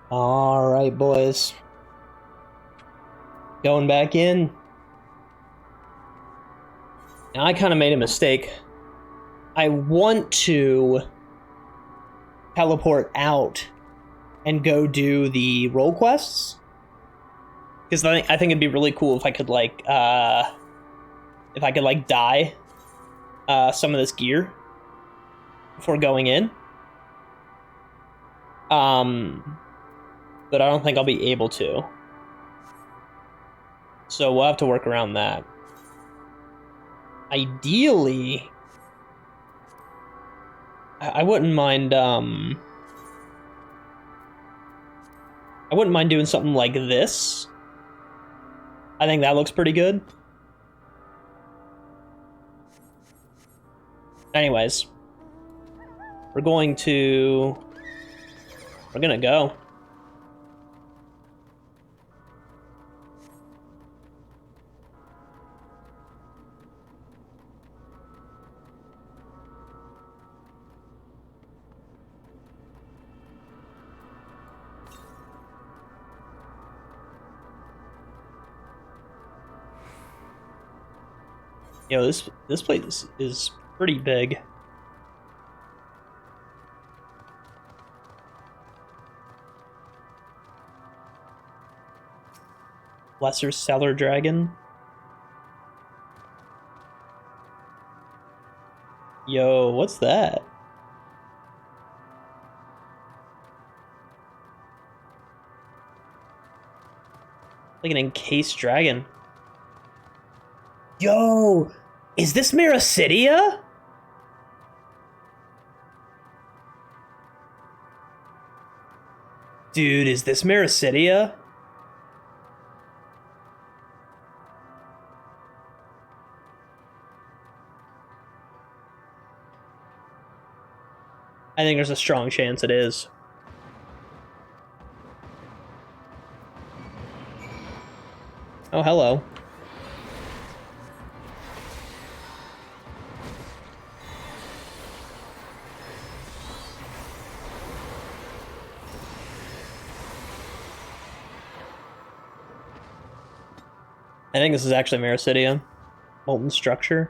All right, boys. Going back in. Now, I kind of made a mistake. I want to teleport out and go do the role quests. Because I think it'd be really cool if I could dye some of this gear before going in. But I don't think I'll be able to. So we'll have to work around that. Ideally, I wouldn't mind doing something like this. I think that looks pretty good. Anyways, we're gonna go. Yo, this place is pretty big. Lesser Cellar Dragon. Yo, what's that? Like an encased dragon. Yo, is this Miracidia? Dude, is this Miracidia? I think there's a strong chance it is. Oh, hello. I think this is actually Meracidia. Molten structure.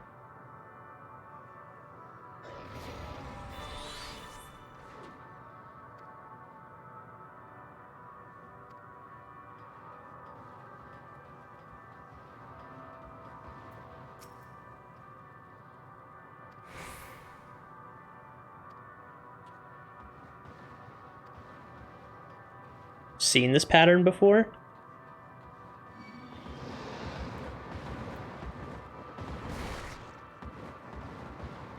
Seen this pattern before?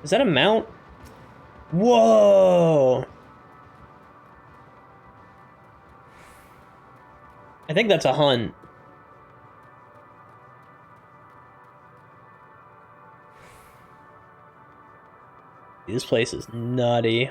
Is that a mount? Whoa! I think that's a hunt. This place is nutty.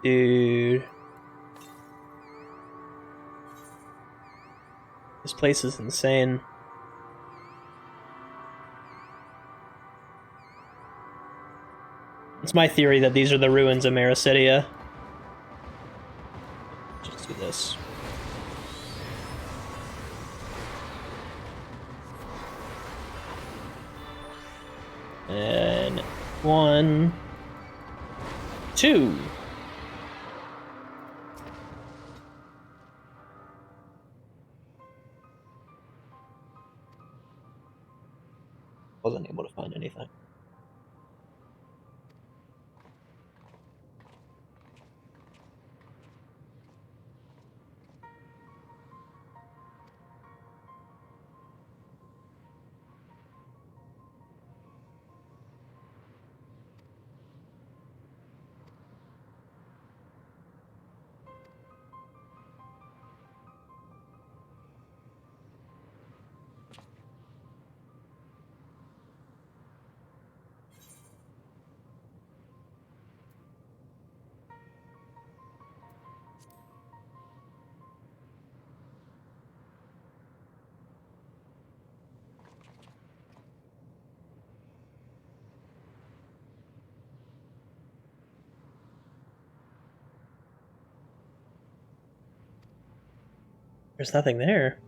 Dude. This place is insane. It's my theory that these are the ruins of Meracidia. Just do this. And 1, 2. Wasn't able to find anything. There's nothing there.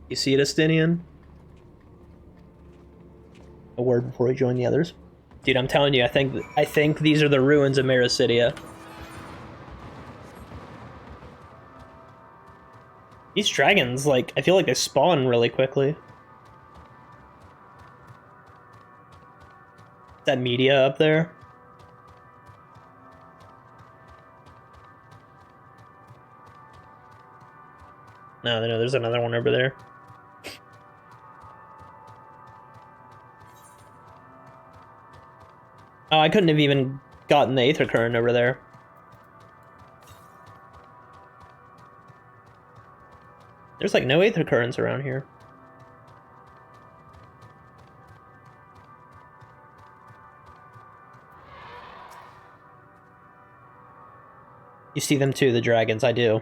You see it, Estinian? A word before we join the others. Dude, I'm telling you, I think these are the ruins of Mericidia. These dragons, like, I feel like they spawn really quickly. Is that media up there? No, there's another one over there. Oh, I couldn't have even gotten the Aether Current over there. There's like no Aether Currents around here. You see them too, the dragons, I do.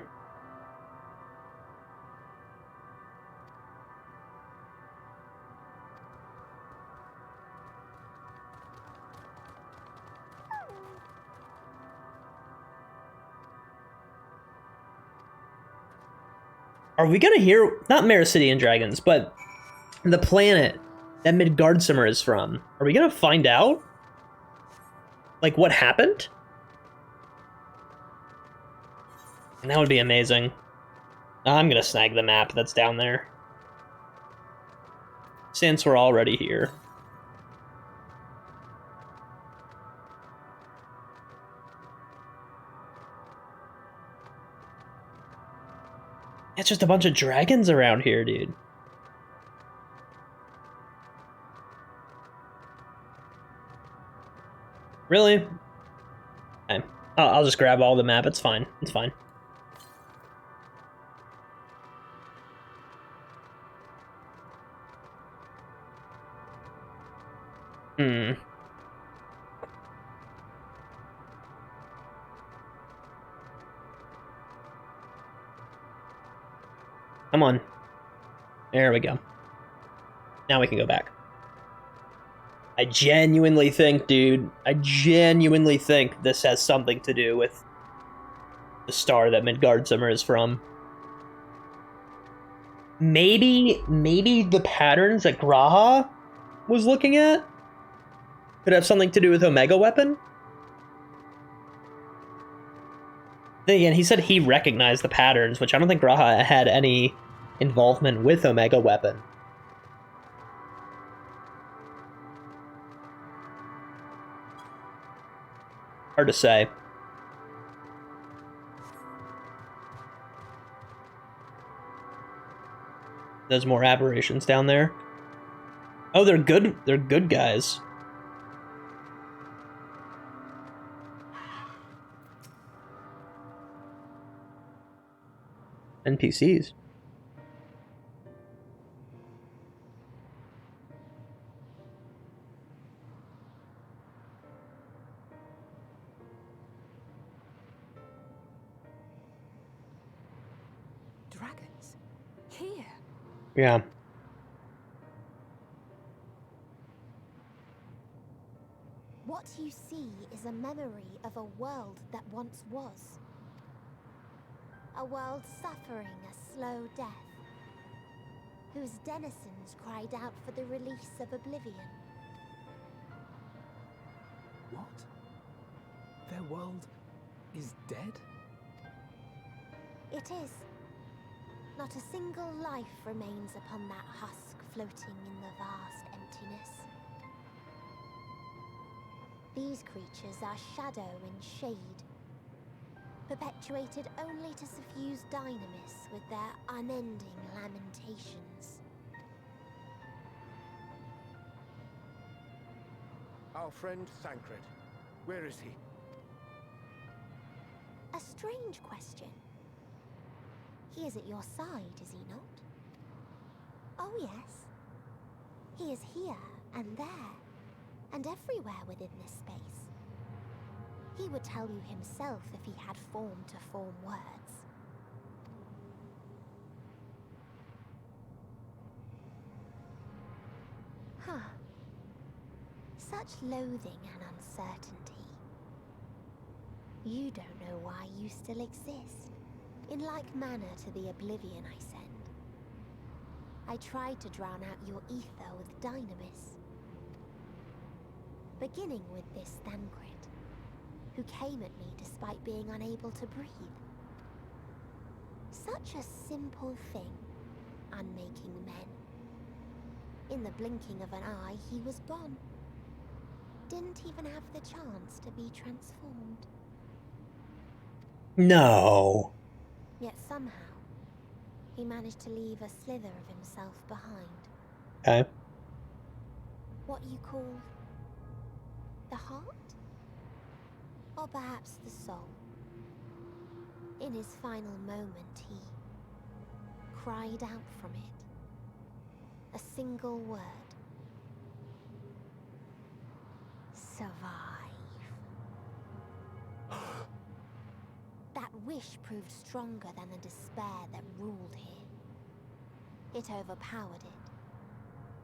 Are we gonna hear, not Mericidian dragons, but the planet that Midgardsormr is from? Are we gonna find out? Like, what happened? And that would be amazing. I'm gonna snag the map that's down there. Since we're already here. It's just a bunch of dragons around here, dude. Really? Okay. I'll just grab all the map. It's fine. It's fine. Hmm. Come on. There we go. Now we can go back. I genuinely think, dude, I genuinely think this has something to do with the star that Midgardsormr is from. Maybe the patterns that Graha was looking at could have something to do with Omega Weapon? Then again, he said he recognized the patterns, which I don't think Graha had any involvement with Omega Weapon. Hard to say. There's more aberrations down there. Oh, they're good. They're good guys. NPCs. Dragons? Here? Yeah. What you see is a memory of a world that once was. A world suffering a slow death, whose denizens cried out for the release of oblivion. What? Their world is dead? It is. Not a single life remains upon that husk floating in the vast emptiness. These creatures are shadow and shade, perpetuated only to suffuse dynamis with their unending lamentations. Our friend Thancred, where is he? A strange question. He is at your side, is he not? Oh yes. He is here and there, and everywhere within this space. He would tell you himself if he had form to form words. Huh. Such loathing and uncertainty. You don't know why you still exist, in like manner to the oblivion I send. I tried to drown out your ether with dynamis. Beginning with this Thancred, who came at me despite being unable to breathe. Such a simple thing, unmaking men. In the blinking of an eye, he was gone. Didn't even have the chance to be transformed. No. Yet somehow, he managed to leave a slither of himself behind. Okay. What you call the heart? Or perhaps the soul. In his final moment, he cried out from it. A single word. Survive. That wish proved stronger than the despair that ruled here. It overpowered it,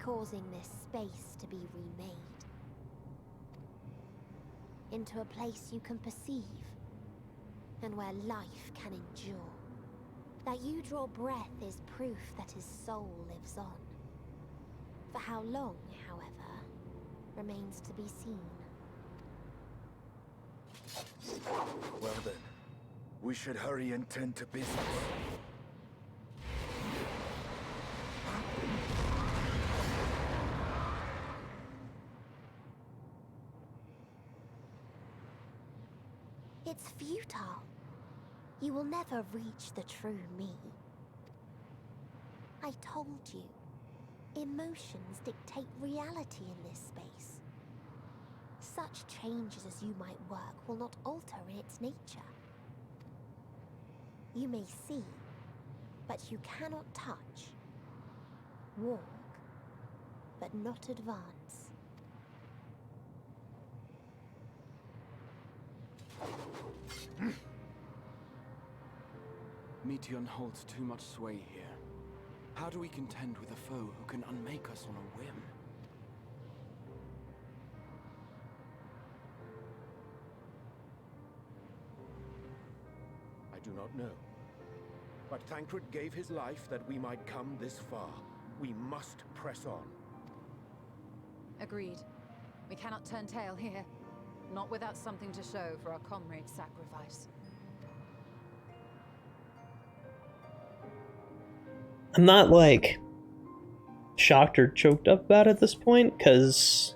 causing this space to be remade. Into a place you can perceive, and where life can endure. That you draw breath is proof that his soul lives on. For how long, however, remains to be seen. Well then, we should hurry and tend to business. It's futile. You will never reach the true me. I told you, emotions dictate reality in this space. Such changes as you might work will not alter in its nature. You may see, but you cannot touch. Walk, but not advance. Meteion holds too much sway here. How do we contend with a foe who can unmake us on a whim? I do not know. But Thancred gave his life that we might come this far. We must press on. Agreed. We cannot turn tail here. Not without something to show for our comrade's sacrifice. I'm not, like, shocked or choked up about it at this point, because,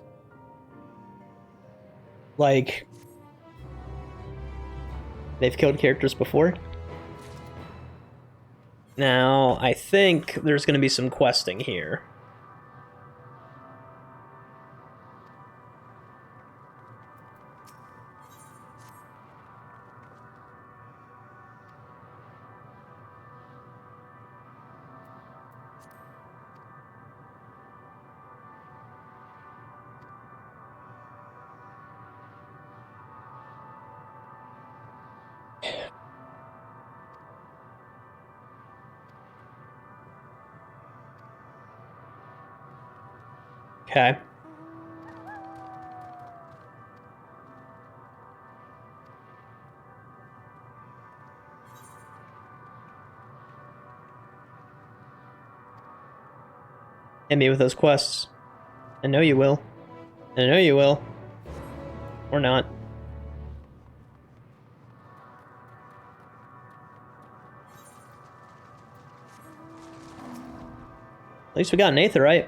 like, they've killed characters before. Now, I think there's going to be some questing here. Okay. Hit me with those quests. I know you will. I know you will. Or not. At least we got an Aether, right?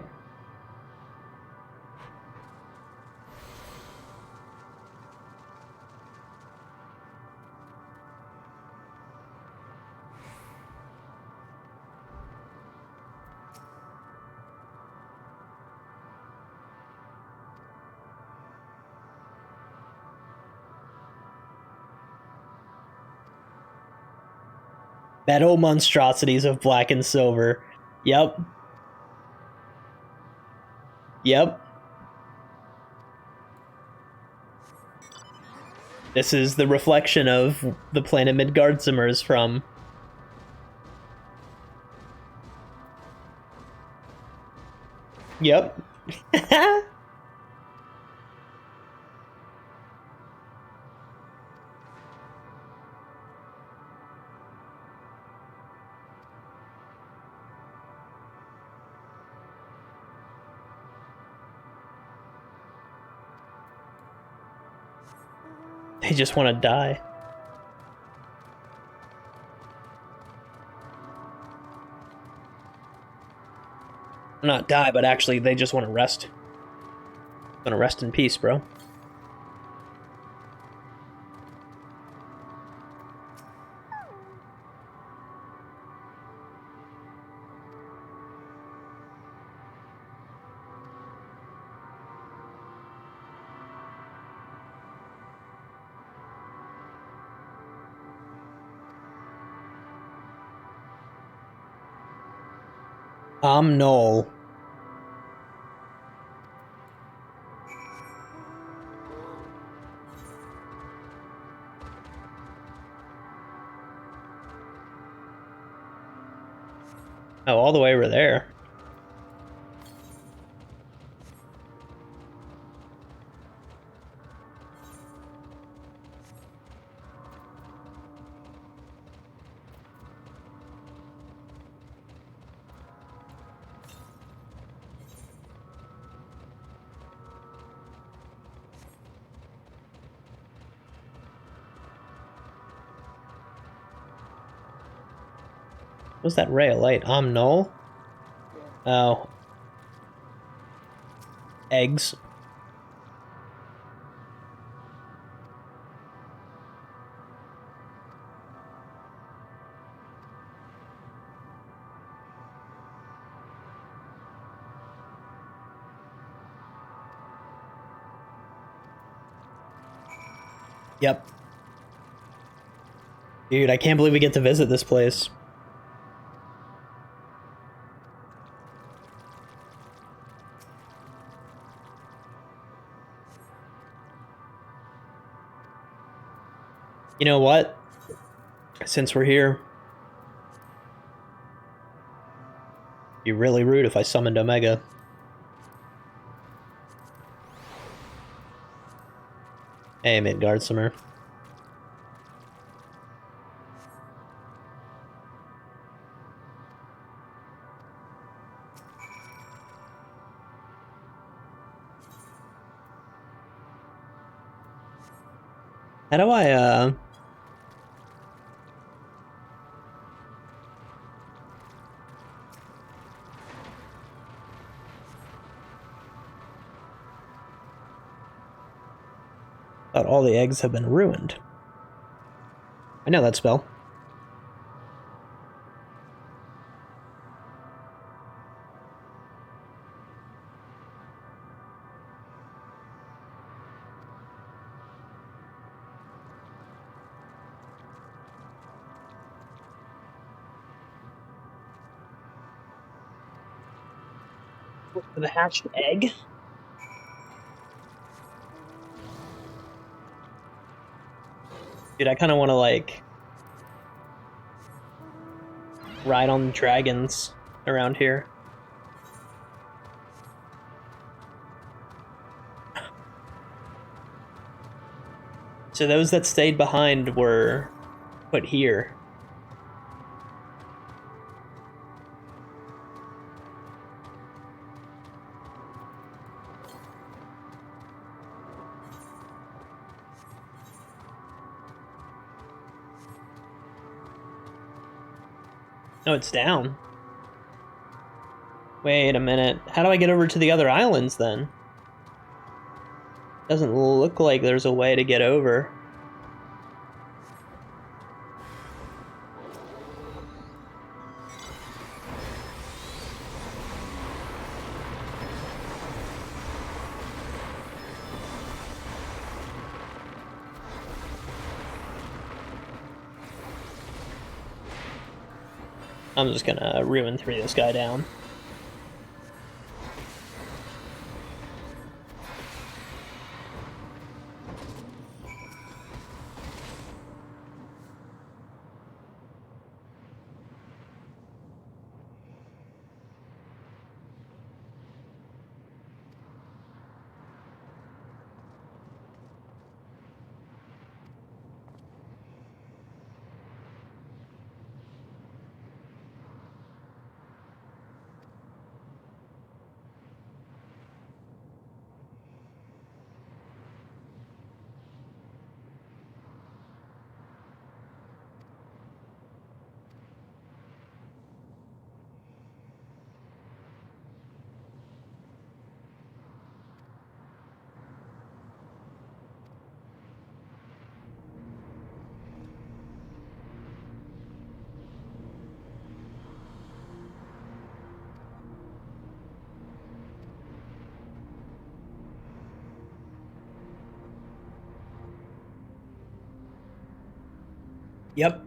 Metal monstrosities of black and silver. Yep. Yep. This is the reflection of the planet Midgardsimmer's from. Yep. They just want to die. Not die, but actually they just want to rest. Want to rest in peace, bro. I'm Noel. Oh, all the way over there. What's that ray of light? I'm Noel? Oh. Eggs. Yep. Dude, I can't believe we get to visit this place. You know what? Since we're here, it'd be really rude if I summoned Omega. Hey, Midgardsimmer. How do I, thought all the eggs have been ruined. I know that spell. For the hatched egg? Dude, I kind of want to, like, ride on dragons around here. So those that stayed behind were put here. No, it's down. Wait a minute. How do I get over to the other islands then? Doesn't look like there's a way to get over. I'm just gonna ruin 3 this guy down. Yep.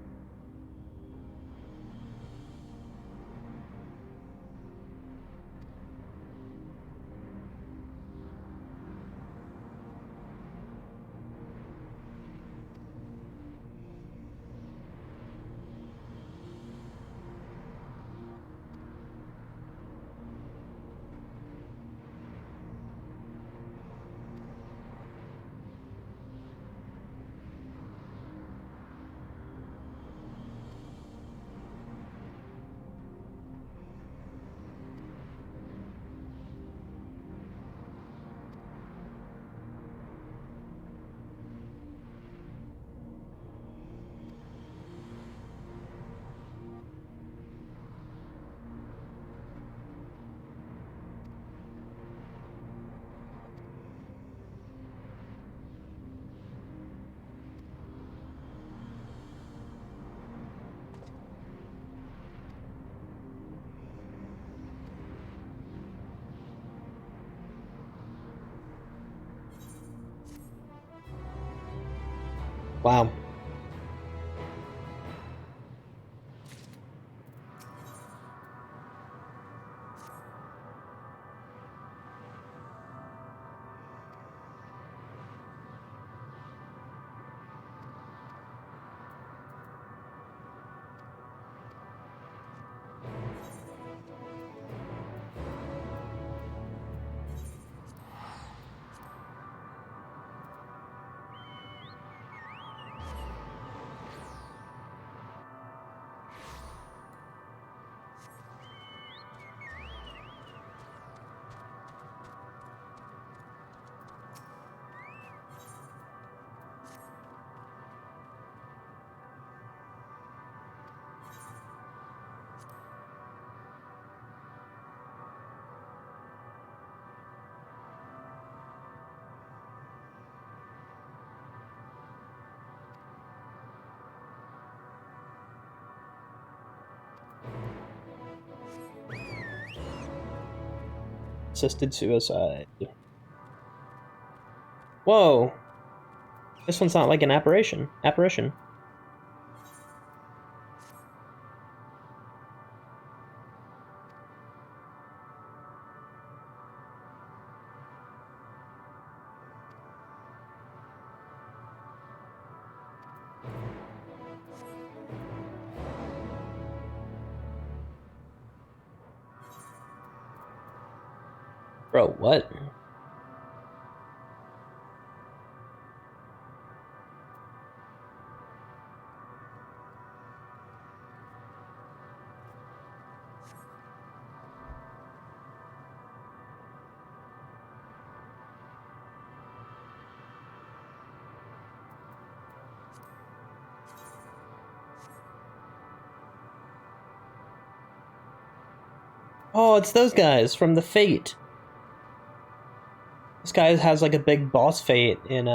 Wow. Assisted suicide. Whoa. This one's not like an apparition. Apparition. Bro, what? Oh, it's those guys from the Fate. This guy has like a big boss fate in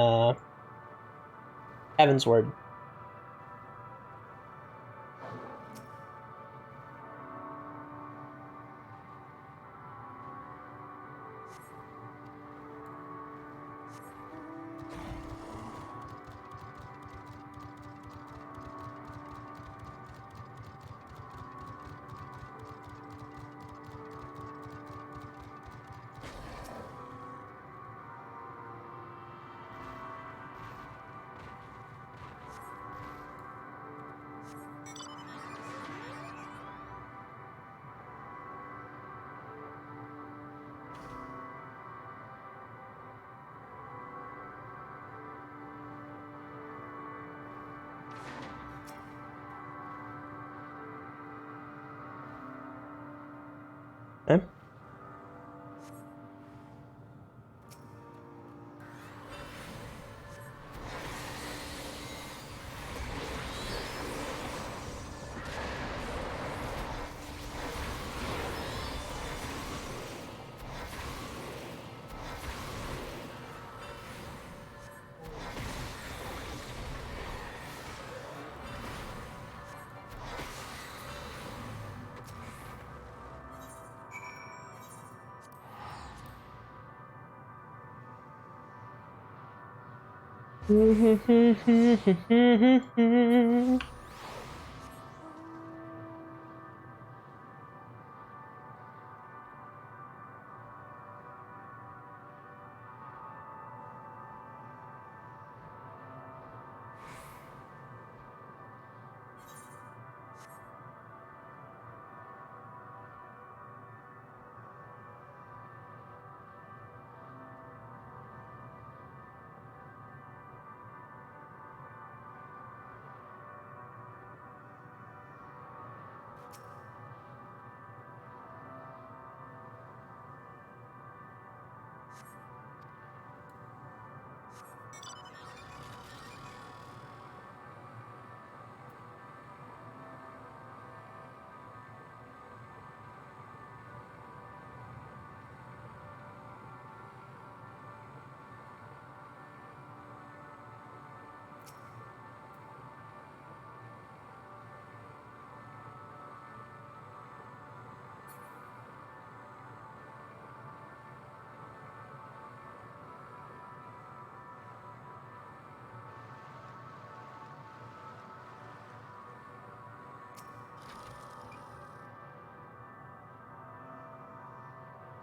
Heaven's Word. Okay.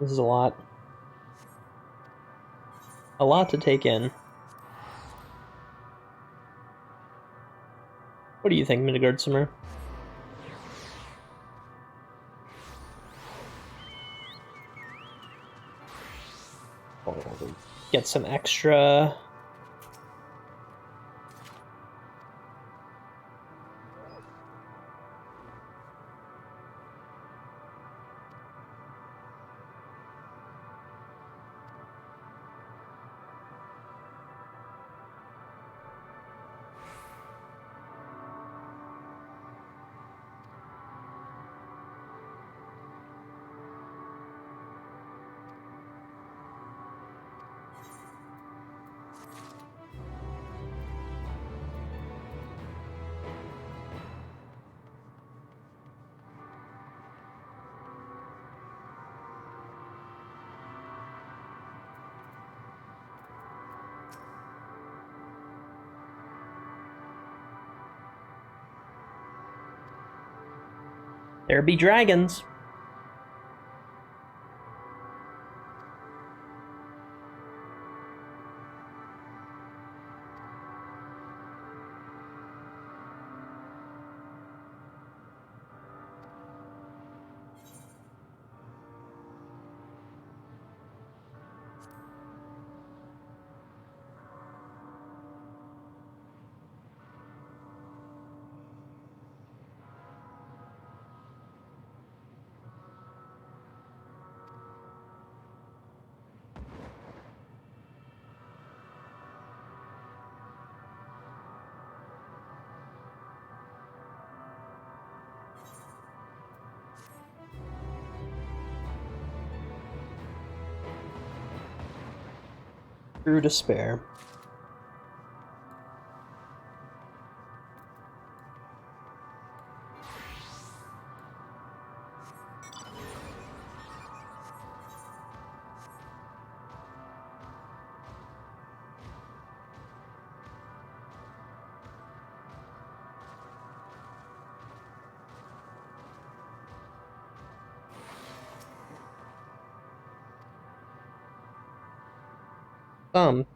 This is a lot. A lot to take in. What do you think, Midgard Simmer? Get some extra. There be dragons. True despair.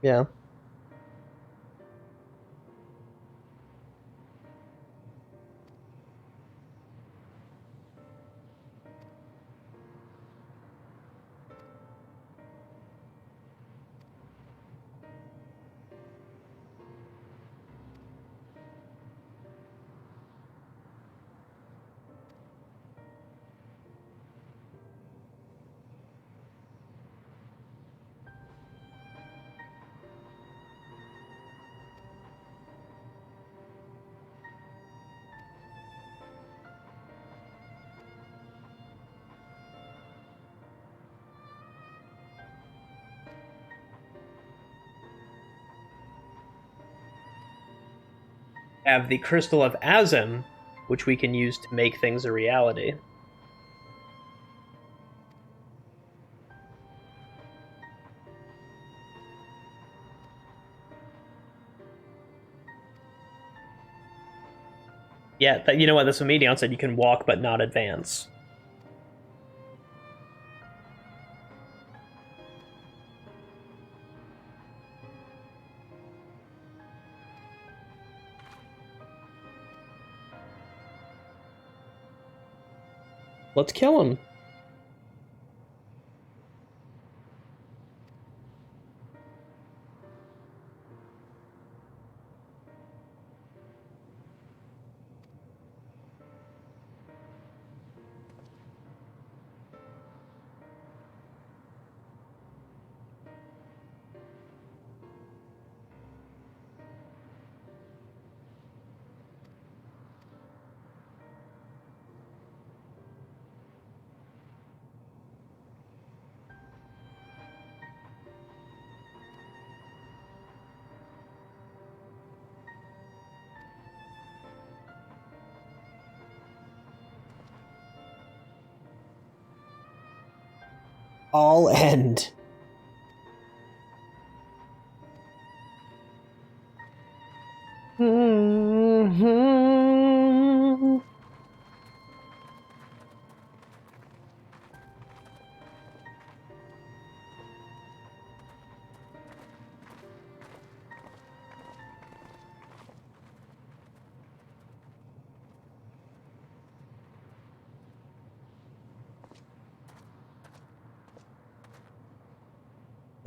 Yeah. Have the Crystal of Azim, which we can use to make things a reality. Yeah, you know what? This Medion said you can walk but not advance. Let's kill him. All end.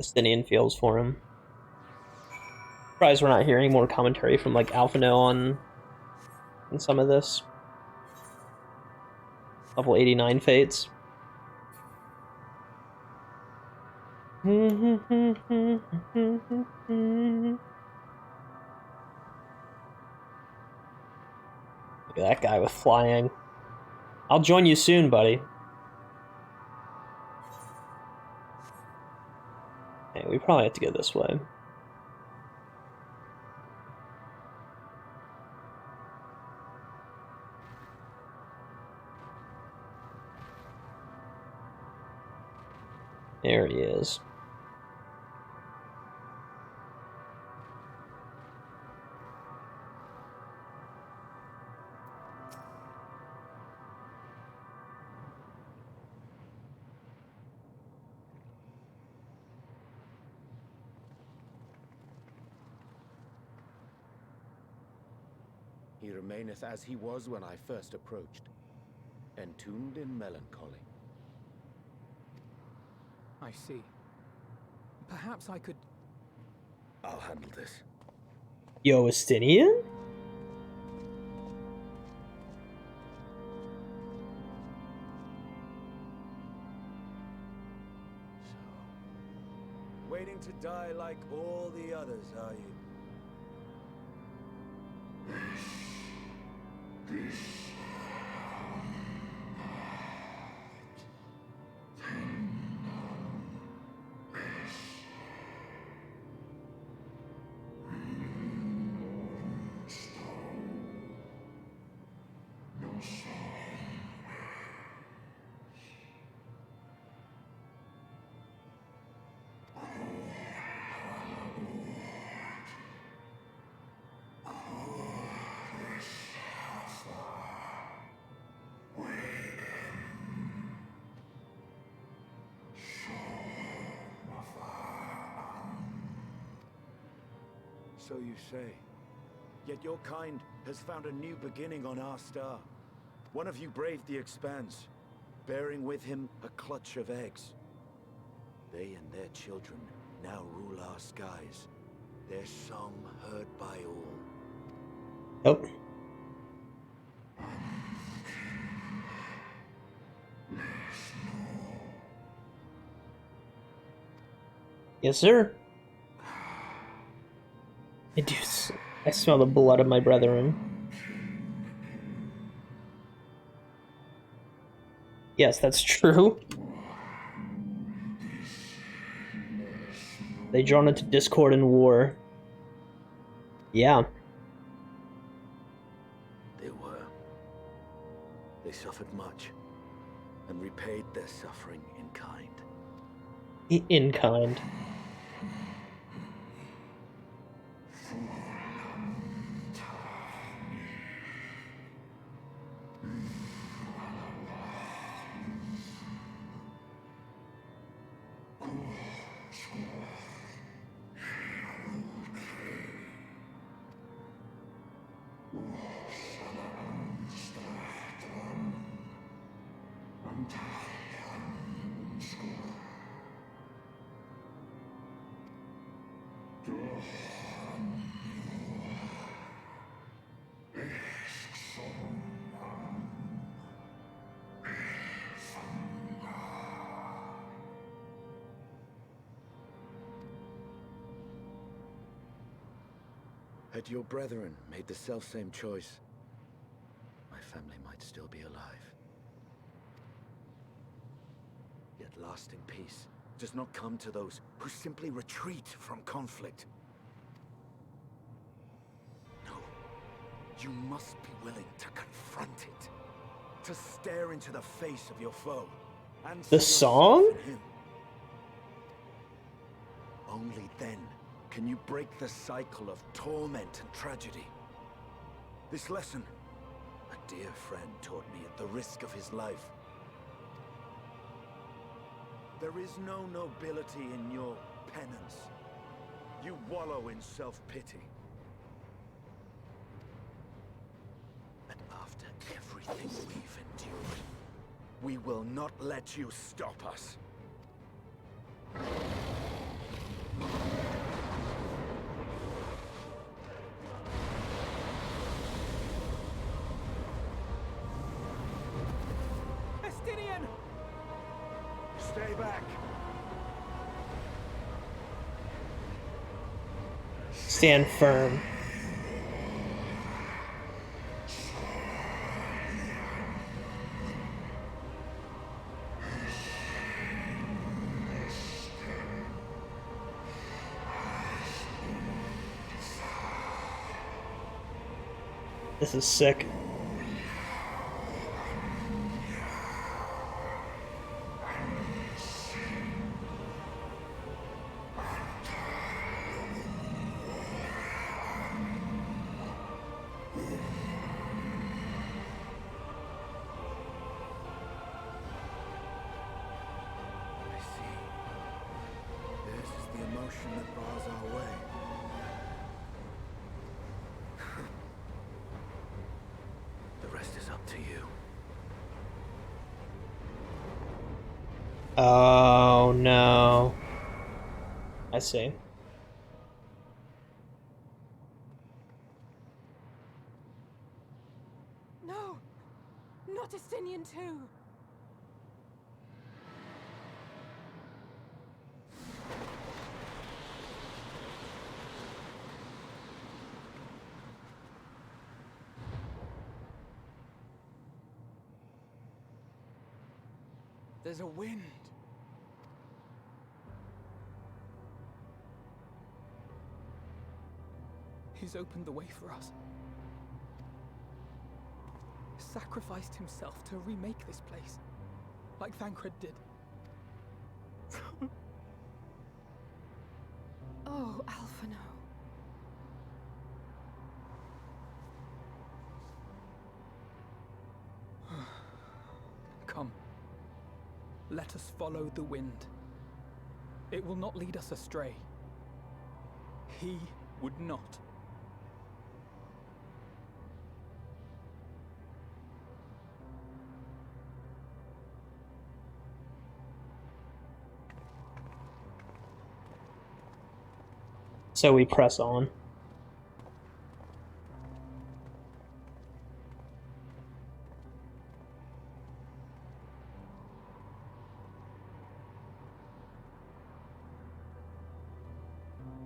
Justinian feels for him. Surprised we're not hearing more commentary from like Alphino on some of this. Level 89 fates. Look at that guy with flying. I'll join you soon, buddy. Okay, we probably have to go this way. There he is. He remaineth as he was when I first approached, entombed in melancholy. I see. Perhaps I could... I'll handle this. Yo, Justinian? Waiting to die like all the others, are you? So you say. Yet your kind has found a new beginning on our star. One of you braved the Expanse, bearing with him a clutch of eggs. They and their children now rule our skies, their song heard by all. Nope. Yes, sir. I smell the blood of my brethren. Yes, that's true. They drawn into discord and war. Yeah. They were. They suffered much, and repaid their suffering in kind. In kind. Had your brethren made the selfsame choice, my family might still be alive. Yet lasting peace does not come to those who simply retreat from conflict. No, you must be willing to confront it, to stare into the face of your foe, and The see song? yourself in him. Only then can you break the cycle of torment and tragedy. This lesson, a dear friend taught me at the risk of his life. There is no nobility in your penance. You wallow in self-pity. And after everything we've endured, we will not let you stop us. Justinian! Stay back. Stand firm. This is sick. I see. This is the emotion that bars our way. The rest is up to you. Oh no. I see. No! Not Justinian too! There's a wind. He's opened the way for us. Sacrificed himself to remake this place, like Thancred did. Oh, Alphino. Come. Let us follow the wind. It will not lead us astray. He would not. So we press on.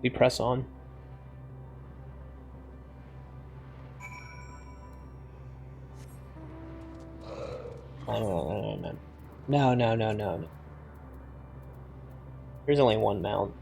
We press on. No. There's only one mount.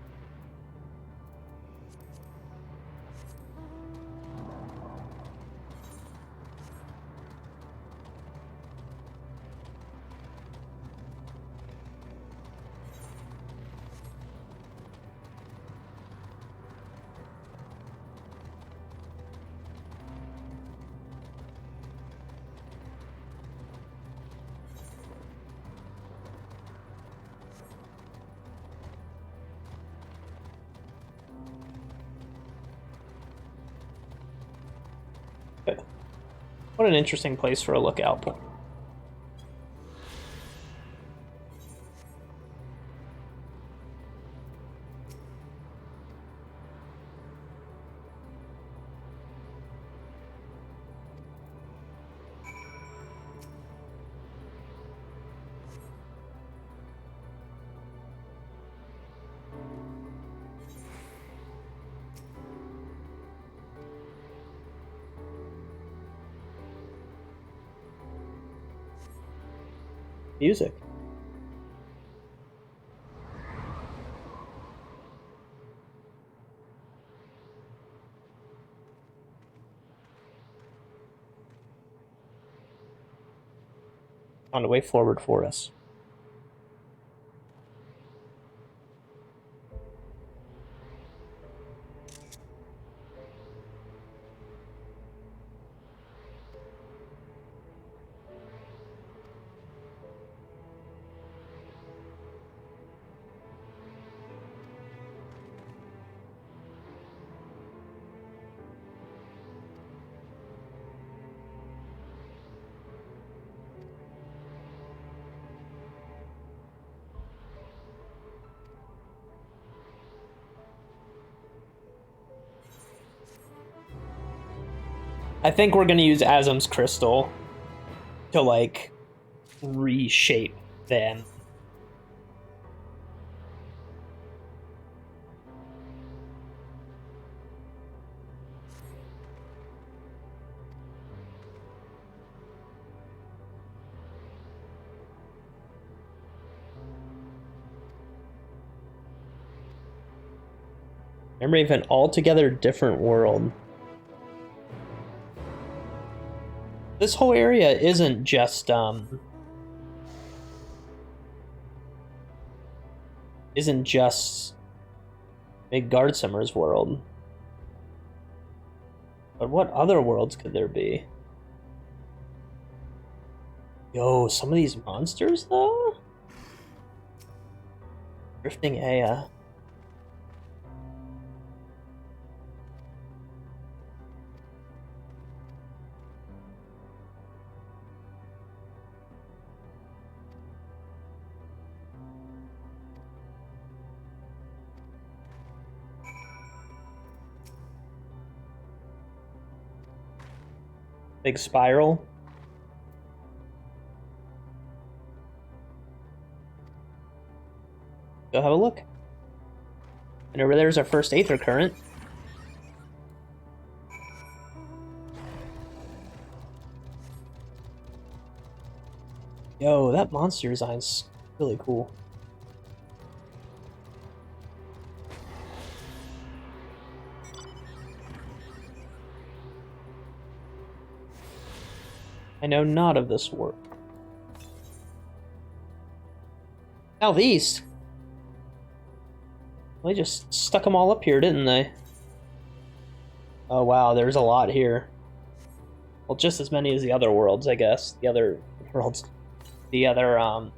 What an interesting place for a lookout point. Music. Found a way forward for us. I think we're gonna use Azum's crystal to like reshape them. Memory of an altogether different world. This whole area isn't just Big Guardsimmer's world. But what other worlds could there be? Yo, some of these monsters though? Drifting Aya. Big Spiral. Go have a look. And over there's our first Aether Current. Yo, that monster design's really cool. I know not of this work. Southeast? They just stuck them all up here, didn't they? Oh wow, there's a lot here. Well, just as many as the other worlds, I guess. The other worlds. The other,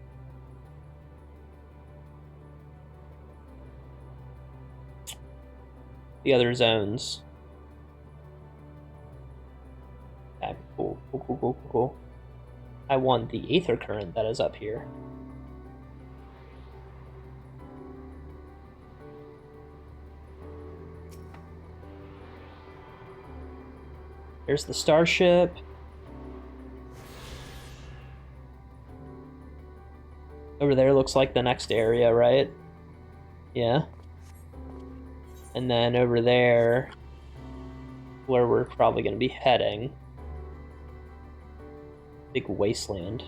the other zones. Okay, cool. I want the Aether Current that is up here. Here's the starship. Over there looks like the next area, right? Yeah. And then over there, where we're probably going to be heading. Big wasteland.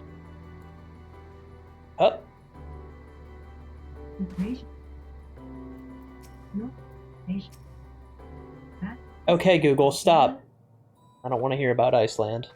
Oh. Okay, Google, stop. I don't want to hear about Iceland.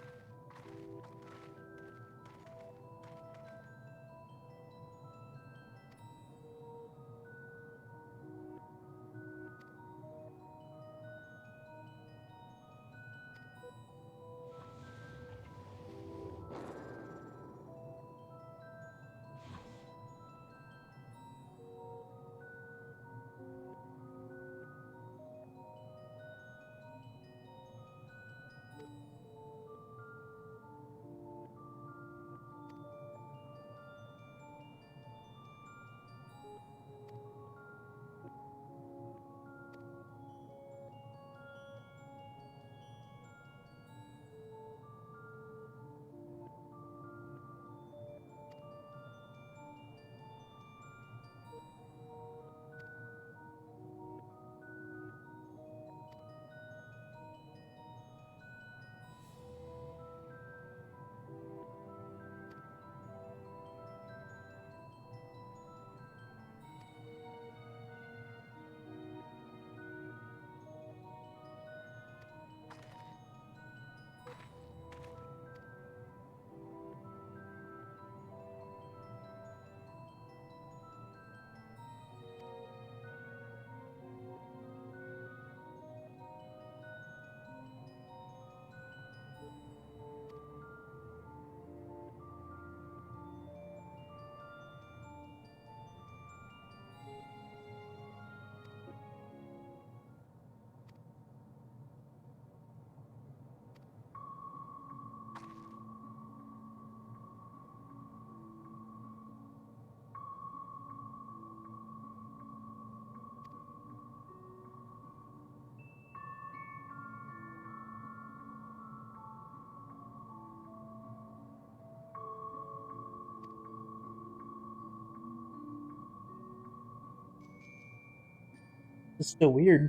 It's still weird.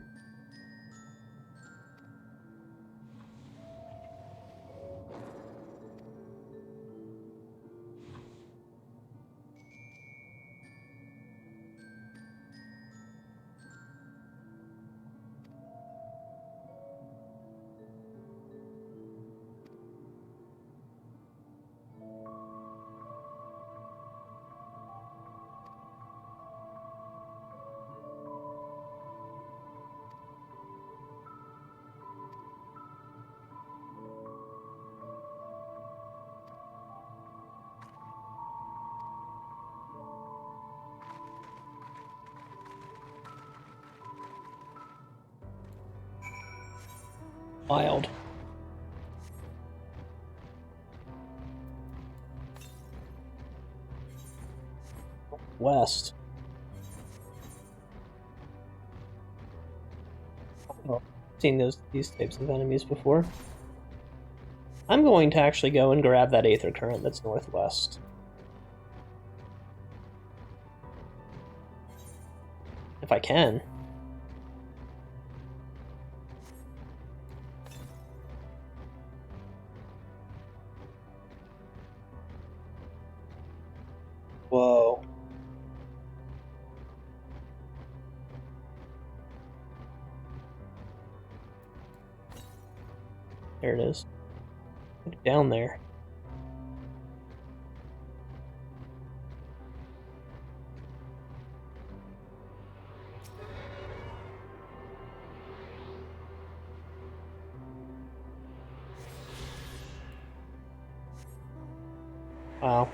Wild. West. Oh, seen these types of enemies before. I'm going to actually go and grab that Aether Current that's northwest. If I can. Whoa. There it is. Look down there. Wow.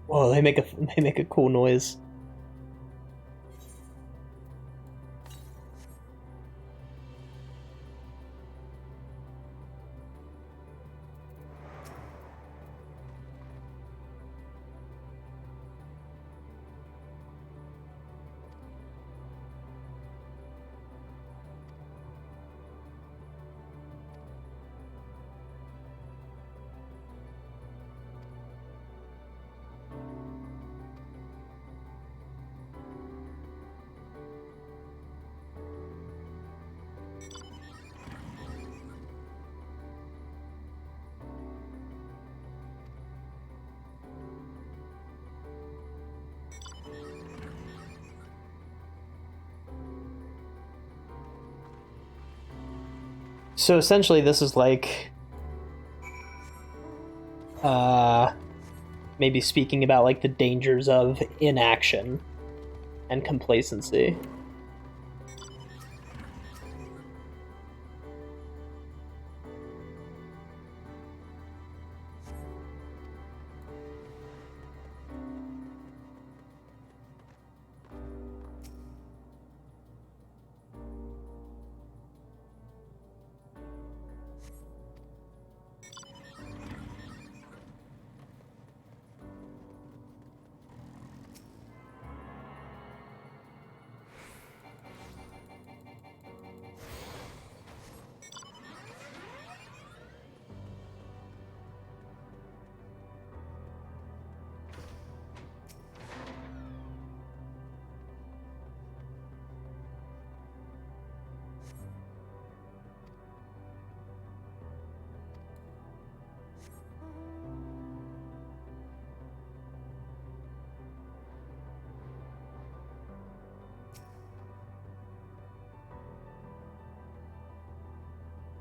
Whoa, they make a cool noise. So essentially this is like maybe speaking about like the dangers of inaction and complacency.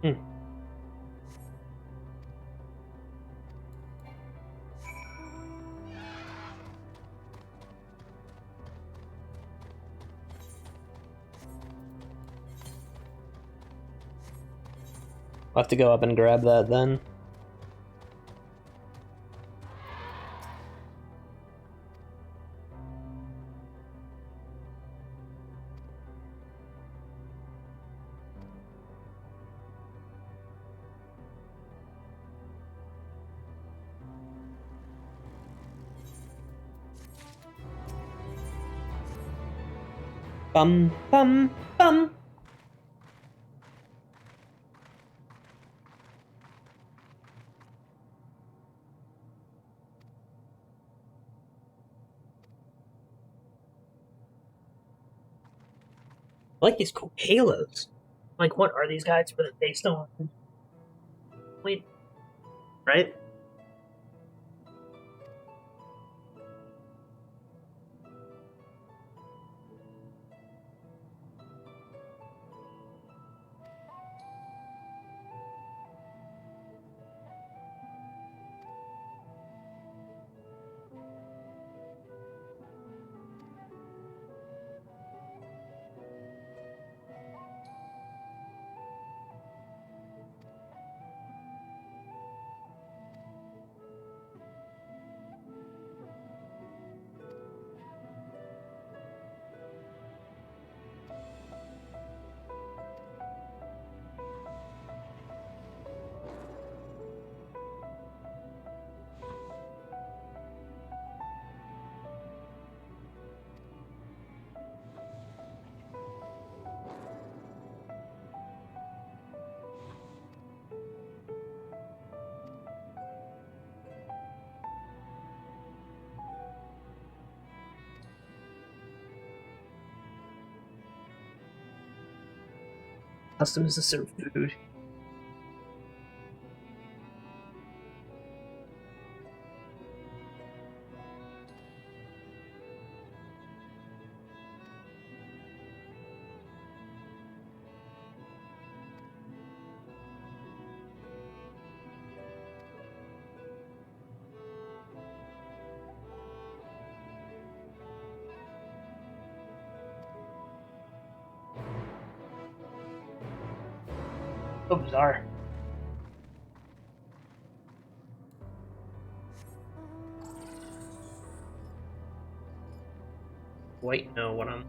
Hmm. I'll have to go up and grab that then. Bum, bum, bum. I like these cool halos. Like, what are these guys for the based on? Wait, right? Customs to serve food. So bizarre. Wait, no, what I'm...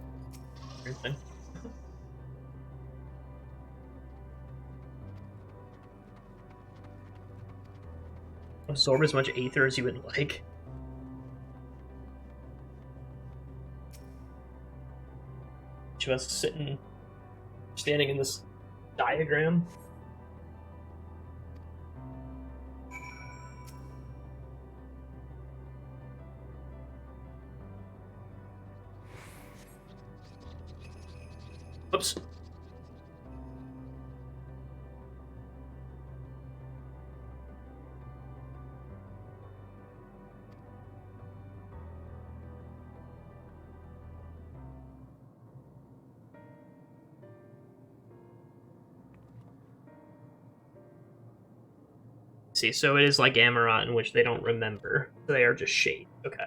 Absorb as much aether as you would like. Just standing in this diagram. Oops. See, so it is like Amarant, in which they don't remember. They are just shade. Okay.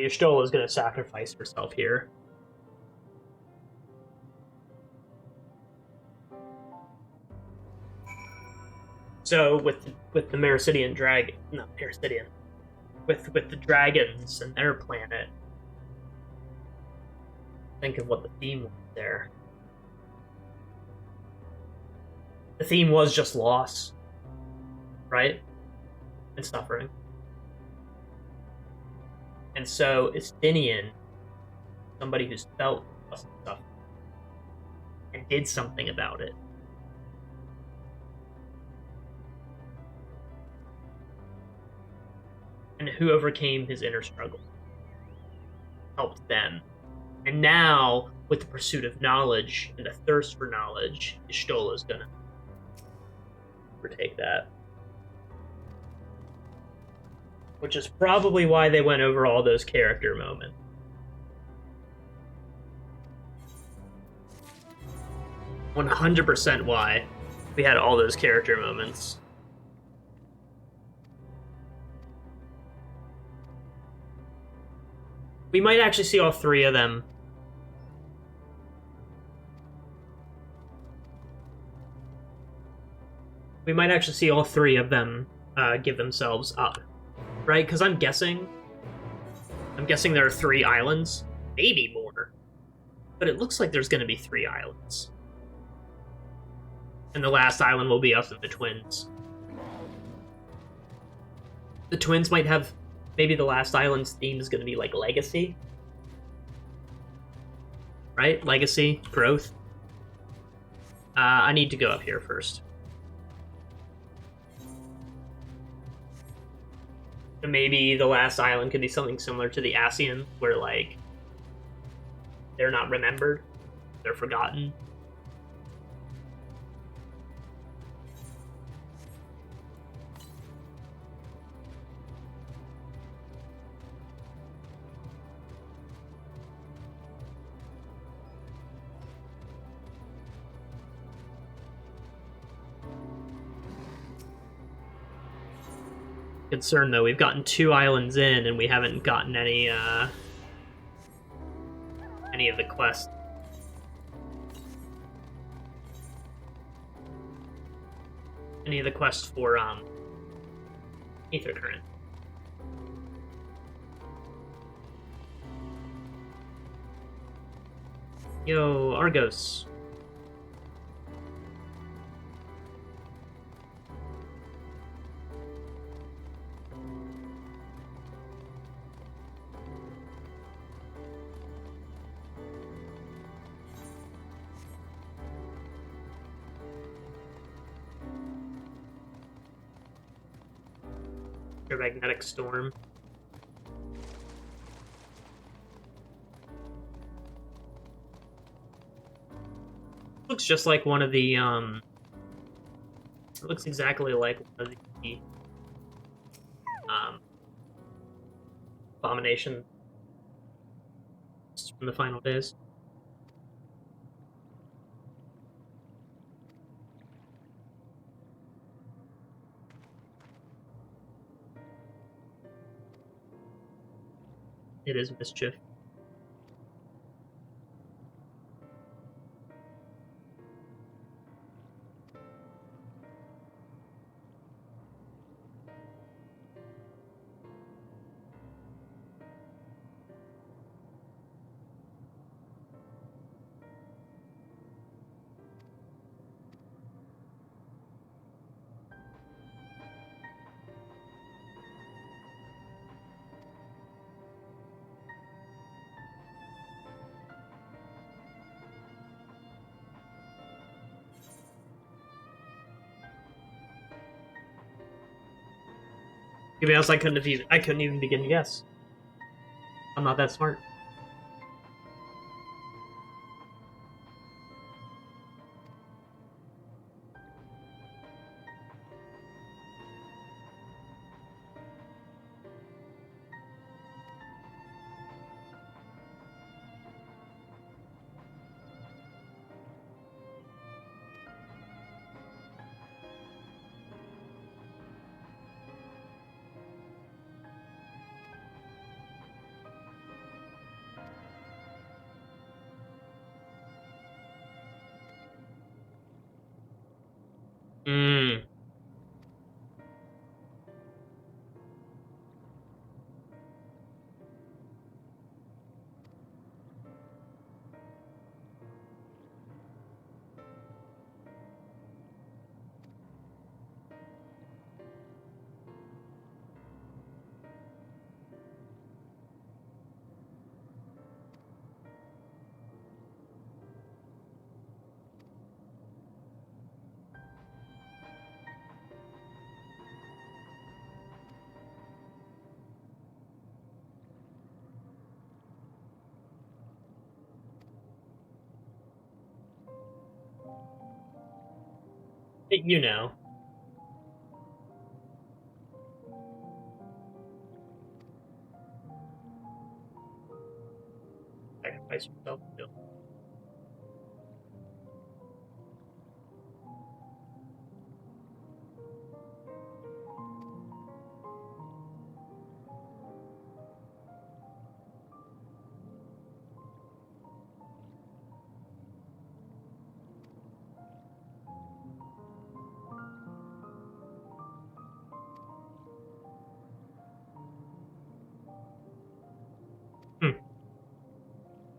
Y'shtola is going to sacrifice herself here. So with the Mericidian dragon, not Mericidian, with the dragons and their planet, think of what the theme was there. The theme was just loss, right? And suffering. And so Estinian, somebody who's felt stuff and did something about it. And who overcame his inner struggle. Helped them. And now, with the pursuit of knowledge and the thirst for knowledge, Y'shtola is gonna overtake that. Which is probably why they went over all those character moments. "100% why we had all those character moments. We might actually see all three of them. We might actually see all three of them give themselves up. Right? Because I'm guessing there are 3 islands. Maybe more. But it looks like there's going to be 3 islands. And the last island will be us and the twins. The twins might have... Maybe the last island's theme is going to be like legacy. Right? Legacy, growth. I need to go up here first. And maybe the last island could be something similar to the Asian, where, like, they're not remembered. They're forgotten. Concern though, we've gotten 2 islands in and we haven't gotten any of the quests. Any of the quests for Ether Current. Yo, Argos. Magnetic storm. Looks just like one of the it looks exactly like one of the abomination from the final days. It is mischief. To be honest, I couldn't even begin to guess. I'm not that smart. You know. Sacrifice yourself. No.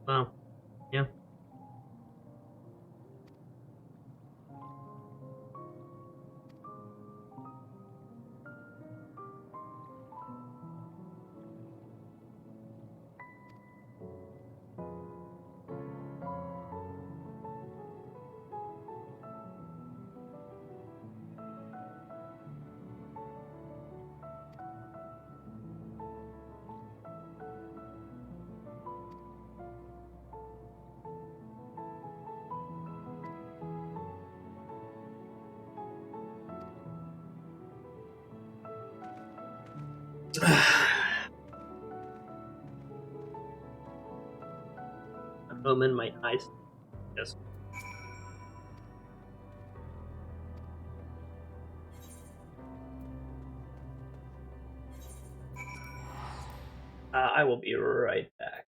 Well, yeah. A moment my eyes just. I will be right back.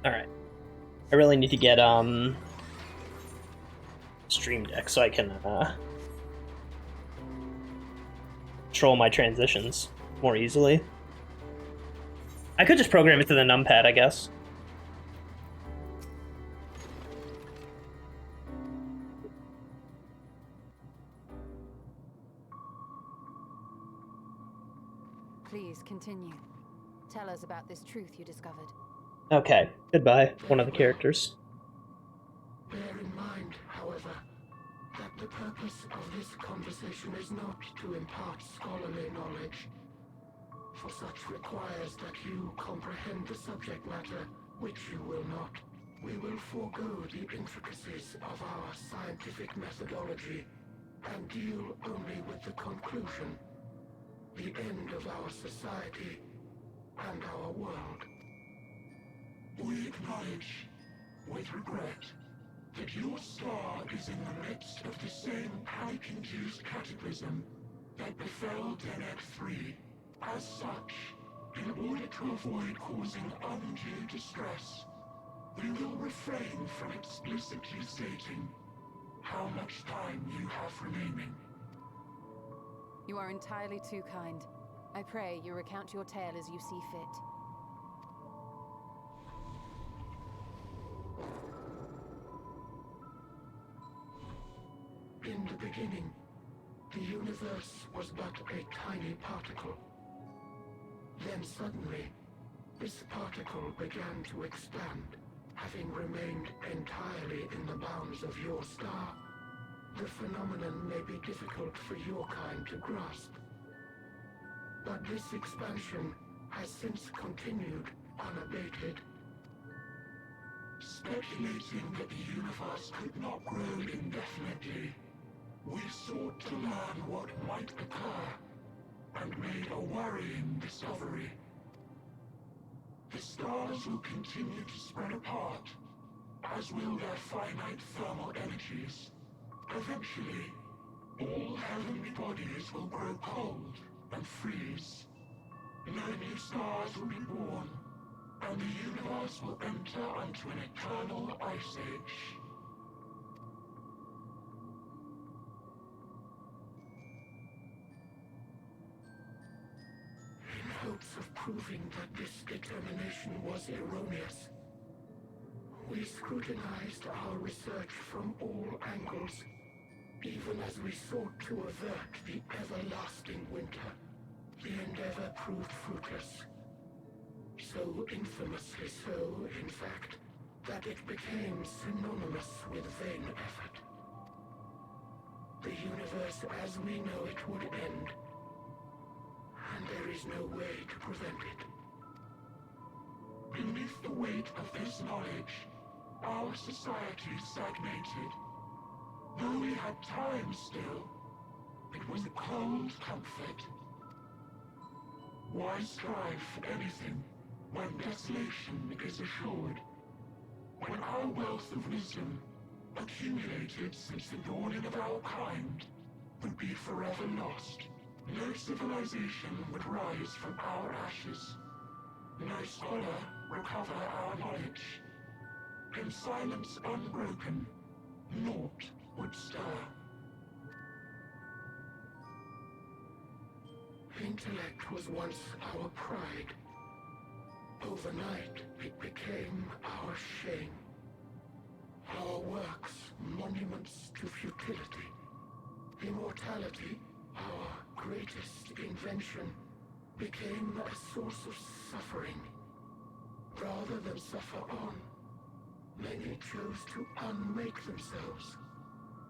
Alright. I really need to get Stream Deck so I can control my transitions more easily. I could just program it to the numpad, I guess. Please continue. Tell us about this truth you discovered. Okay, goodbye, one of the characters. Bear in mind, however, that the purpose of this conversation is not to impart scholarly knowledge, for such requires that you comprehend the subject matter, which you will not. We will forego the intricacies of our scientific methodology and deal only with the conclusion, the end of our society and our world. We acknowledge, with regret, that your star is in the midst of the same panic-induced cataclysm that befell Deneb 3. As such, in order to avoid causing undue distress, we will refrain from explicitly stating how much time you have remaining. You are entirely too kind. I pray you recount your tale as you see fit. In the beginning, the universe was but a tiny particle. Then suddenly, this particle began to expand, having remained entirely in the bounds of your star. The phenomenon may be difficult for your kind to grasp, but this expansion has since continued unabated. Speculating that the universe could not grow indefinitely, we sought to learn what might occur, and made a worrying discovery. The stars will continue to spread apart, as will their finite thermal energies. Eventually, all heavenly bodies will grow cold and freeze. No new stars will be born, and the universe will enter onto an eternal ice age. In hopes of proving that this determination was erroneous, we scrutinized our research from all angles, even as we sought to avert the everlasting winter. The endeavor proved fruitless. So infamously so, in fact, that it became synonymous with vain effort. The universe as we know it would end, and there is no way to prevent it. Beneath the weight of this knowledge, our society stagnated. Though we had time still, it was a cold comfort. Why strive for anything when desolation is assured? When our wealth of wisdom, accumulated since the dawning of our kind, would be forever lost, no civilization would rise from our ashes, no scholar recover our knowledge. In silence unbroken, naught would stir. Intellect was once our pride. Overnight, it became our shame. Our works, monuments to futility. Immortality, our greatest invention, became a source of suffering. Rather than suffer on, many chose to unmake themselves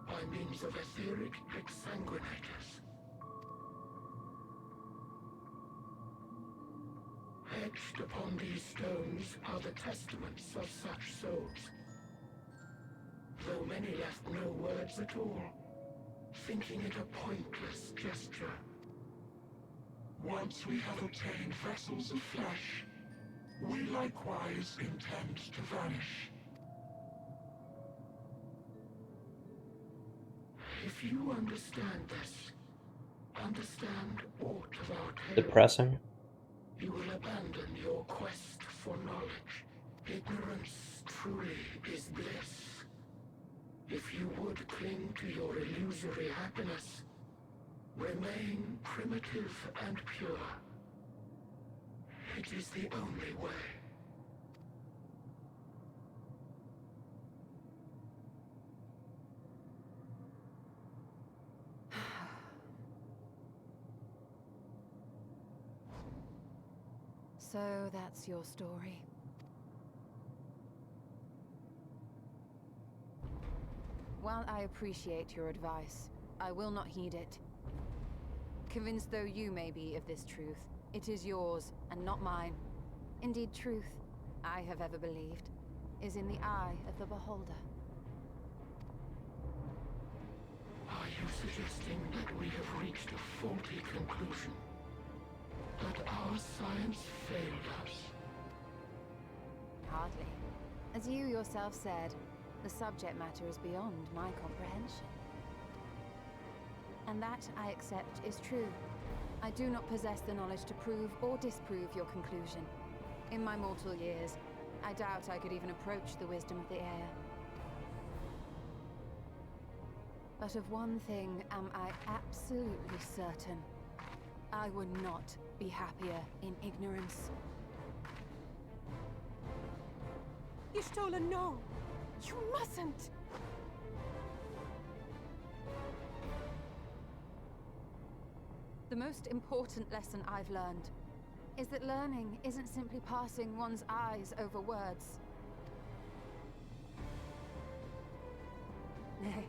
by means of etheric exsanguinators. Etched upon these stones are the testaments of such souls, though many left no words at all, thinking it a pointless gesture. Once we have obtained vessels of flesh, we likewise intend to vanish. If you understand this, understand aught of our tale, Depressing. you will abandon your quest for knowledge. Ignorance truly is bliss. If you would cling to your illusory happiness, remain primitive and pure. It is the only way. So that's your story. While I appreciate your advice, I will not heed it. Convinced though you may be of this truth, it is yours and not mine. Indeed, truth, I have ever believed, is in the eye of the beholder. Are you suggesting that we have reached a faulty conclusion? That our science failed us? Hardly. As you yourself said, the subject matter is beyond my comprehension. And that, I accept, is true. I do not possess the knowledge to prove or disprove your conclusion. In my mortal years, I doubt I could even approach the wisdom of the air. But of one thing am I absolutely certain. I would not be happier in ignorance. Y'shtola, no! You mustn't! The most important lesson I've learned is that learning isn't simply passing one's eyes over words. Nay,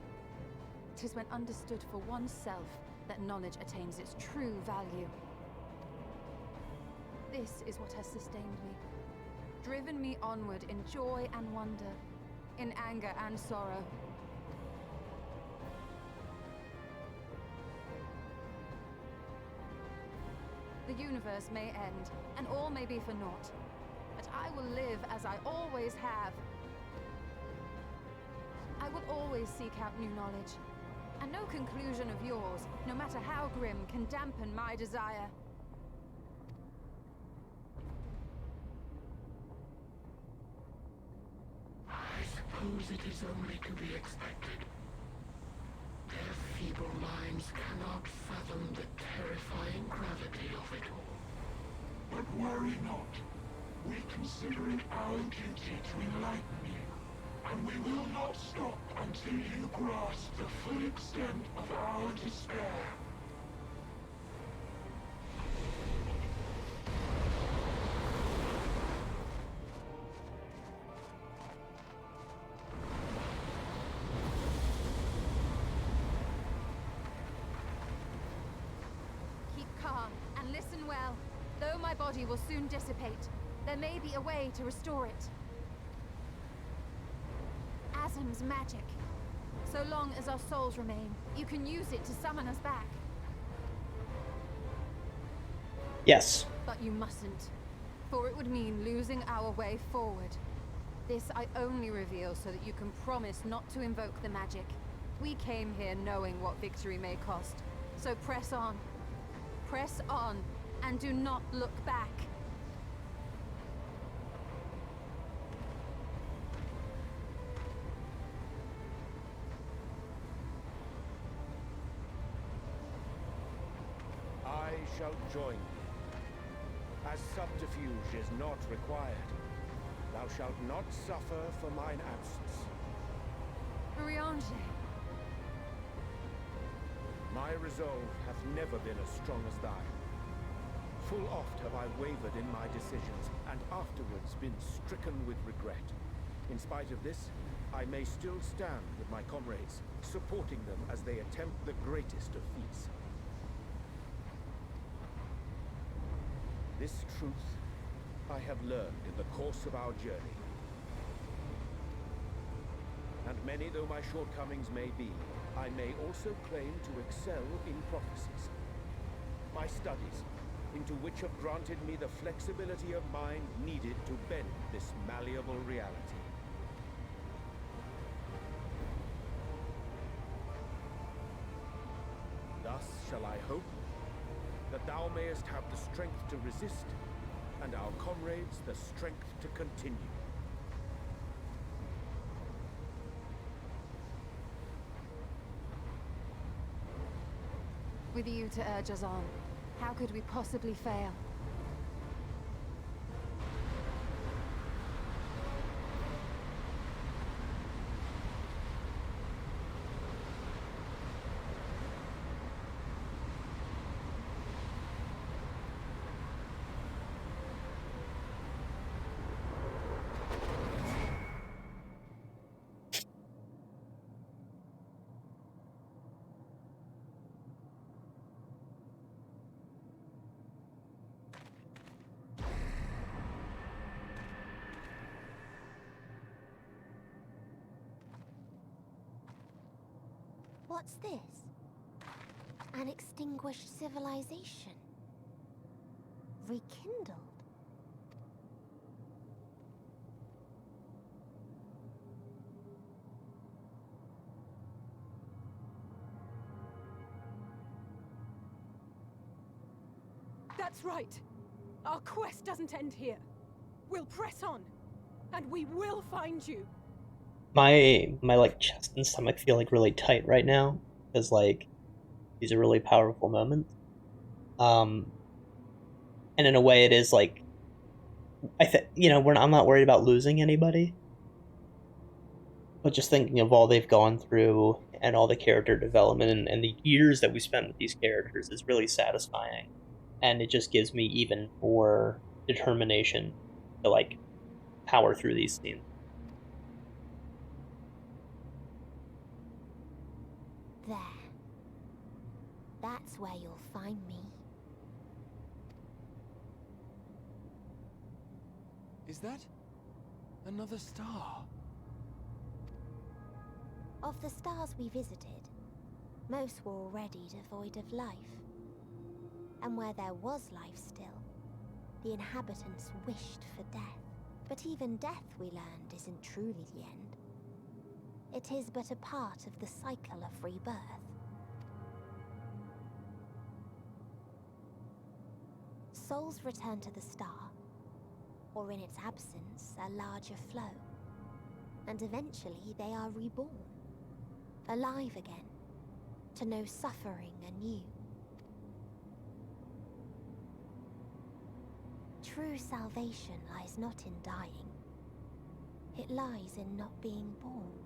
'tis when understood for oneself that knowledge attains its true value. This is what has sustained me, driven me onward in joy and wonder, in anger and sorrow. The universe may end, and all may be for naught. But I will live as I always have. I will always seek out new knowledge. And no conclusion of yours, no matter how grim, can dampen my desire. I suppose it is only to be expected. Their feeble minds cannot fathom the terrifying gravity of it all. But worry not. We consider it our duty to enlighten you. And we will not stop until you grasp the full extent of our despair. Keep calm and listen well. Though my body will soon dissipate, there may be a way to restore it. Asm's magic. So long as our souls remain, you can use it to summon us back. Yes. But you mustn't, for it would mean losing our way forward. This I only reveal so that you can promise not to invoke the magic. We came here knowing what victory may cost, so press on. Press on, and do not look back. I shall join thee. As subterfuge is not required, thou shalt not suffer for mine absence. Briange. My resolve hath never been as strong as thine. Full oft have I wavered in my decisions, and afterwards been stricken with regret. In spite of this, I may still stand with my comrades, supporting them as they attempt the greatest of feats. This truth I have learned in the course of our journey. And many though my shortcomings may be, I may also claim to excel in prophecies. My studies, into which have granted me the flexibility of mind needed to bend this malleable reality. Thus shall I hope that thou mayest have the strength to resist, and our comrades the strength to continue. With you to urge us on, how could we possibly fail? What's this? An extinguished civilization. Rekindled. That's right. Our quest doesn't end here. We'll press on, and we will find you. My like chest and stomach feel like really tight right now because like these are really powerful moments. And in a way, it is like I'm not worried about losing anybody, but just thinking of all they've gone through and all the character development and the years that we spent with these characters is really satisfying, and it just gives me even more determination to like power through these scenes. There. That's where you'll find me. Is that another star? Of the stars we visited, most were already devoid of life. And where there was life still, the inhabitants wished for death. But even death, we learned, isn't truly the end. It is but a part of the cycle of rebirth. Souls return to the star, or in its absence, a larger flow. And eventually they are reborn, alive again, to know suffering anew. True salvation lies not in dying. It lies in not being born.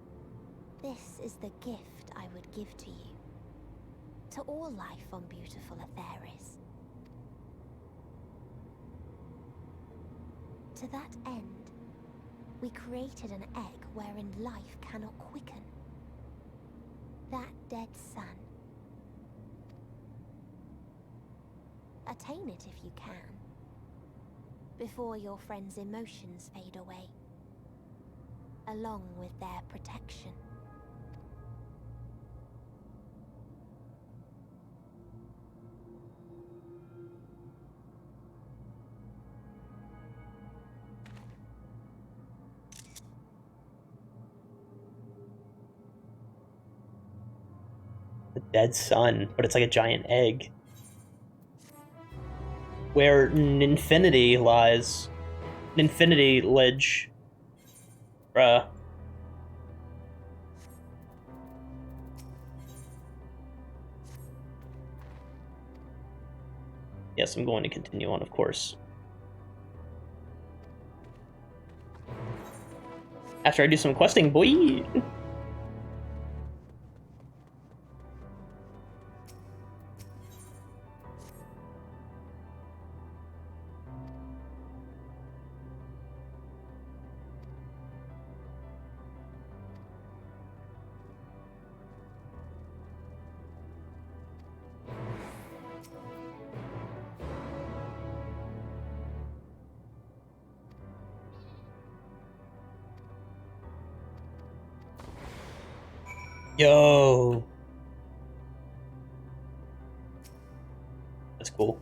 This is the gift I would give to you. To all life on beautiful Atheris. To that end, we created an egg wherein life cannot quicken. That dead sun. Attain it if you can, before your friends' emotions fade away, along with their protection. The dead sun, but it's like a giant egg. Where Ninfinity lies. Ninfinity Ledge. Bruh. Yes, I'm going to continue on, of course. After I do some questing, boy! Yo! That's cool.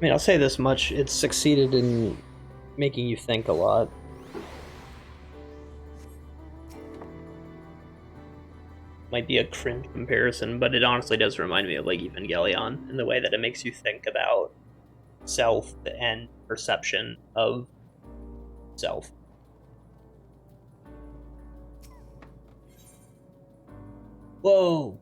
mean, I'll say this much, it's succeeded in making you think a lot. Might be a cringe comparison, but it honestly does remind me of like Evangelion in the way that it makes you think about self and perception of self. Whoa!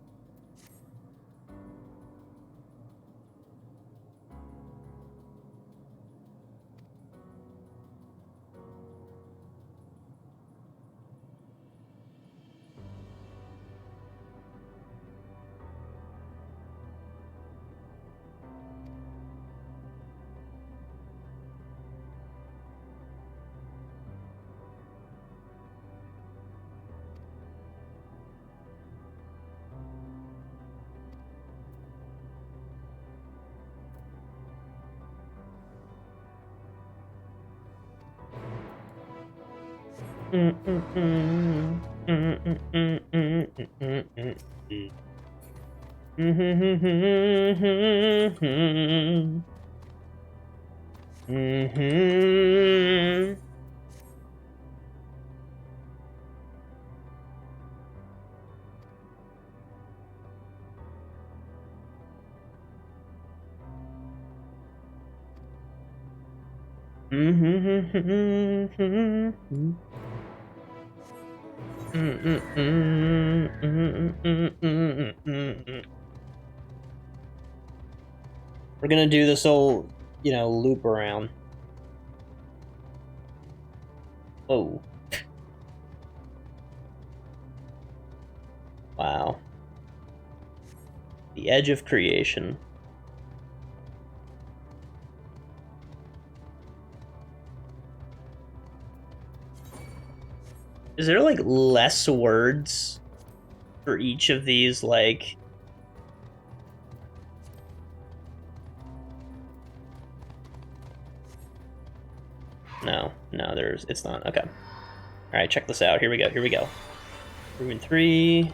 We're gonna do this whole, you know, loop around. Oh. Wow. The edge of creation. Is there like less words for each of these, like... No, it's not. Okay. Alright, check this out. Here we go. Room in 3.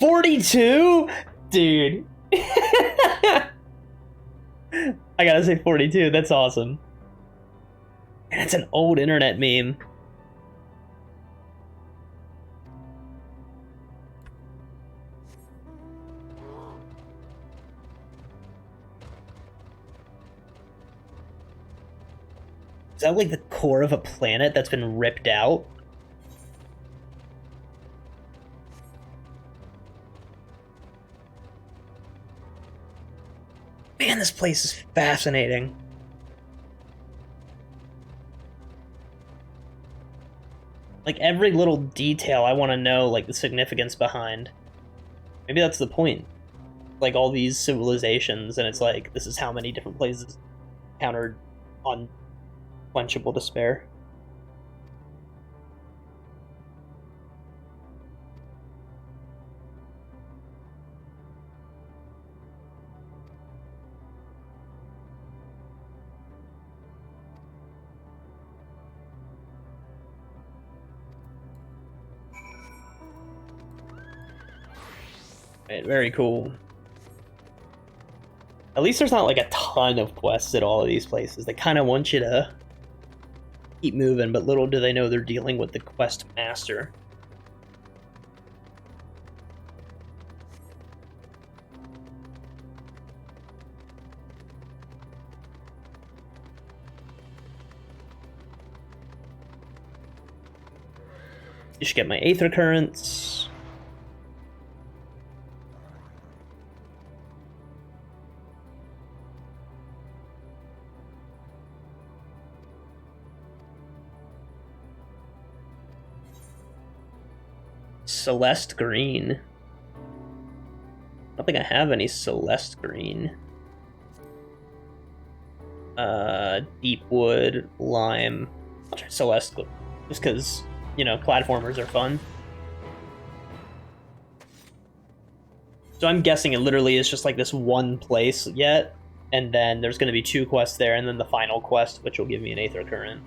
$42? Dude. I gotta say 42, that's awesome. And it's an old internet meme. Is that like the core of a planet that's been ripped out? Man, this place is fascinating. Like, every little detail I want to know, like, the significance behind. Maybe that's the point. Like, all these civilizations, and it's like, this is how many different places encountered unquenchable despair. Right, very cool. At least there's not like a ton of quests at all of these places. They kind of want you to keep moving, but little do they know they're dealing with the quest master. You should get my Aether Currents. Celeste Green. I don't think I have any Celeste Green. Deepwood, Lime. I'll try Celeste, just because, you know, platformers are fun. So I'm guessing it literally is just like this one place yet, and then there's going to be 2 quests there, and then the final quest, which will give me an Aether Current.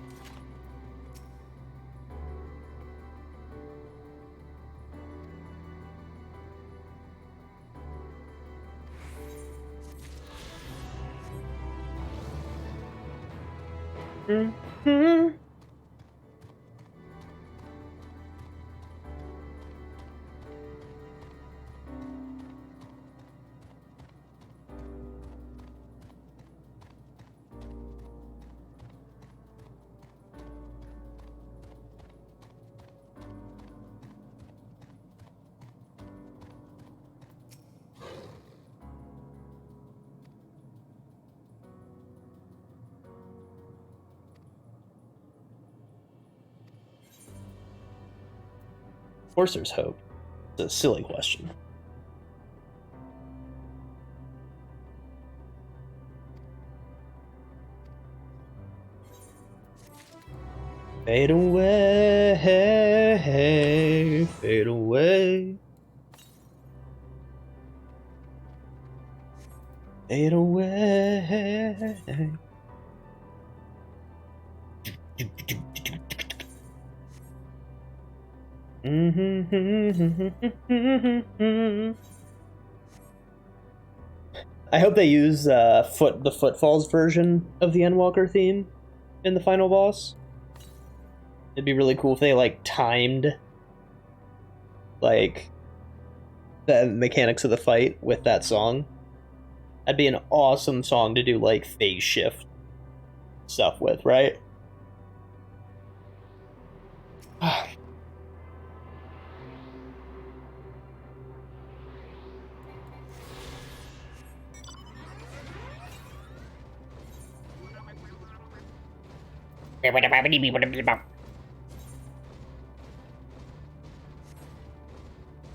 Mm-hmm. Of course there's hope. It's a silly question. Fade away, fade away. Fade away. I hope they use the Footfalls version of the Endwalker theme in the final boss. It'd be really cool if they like timed like the mechanics of the fight with that song. That'd be an awesome song to do like phase shift stuff with, right?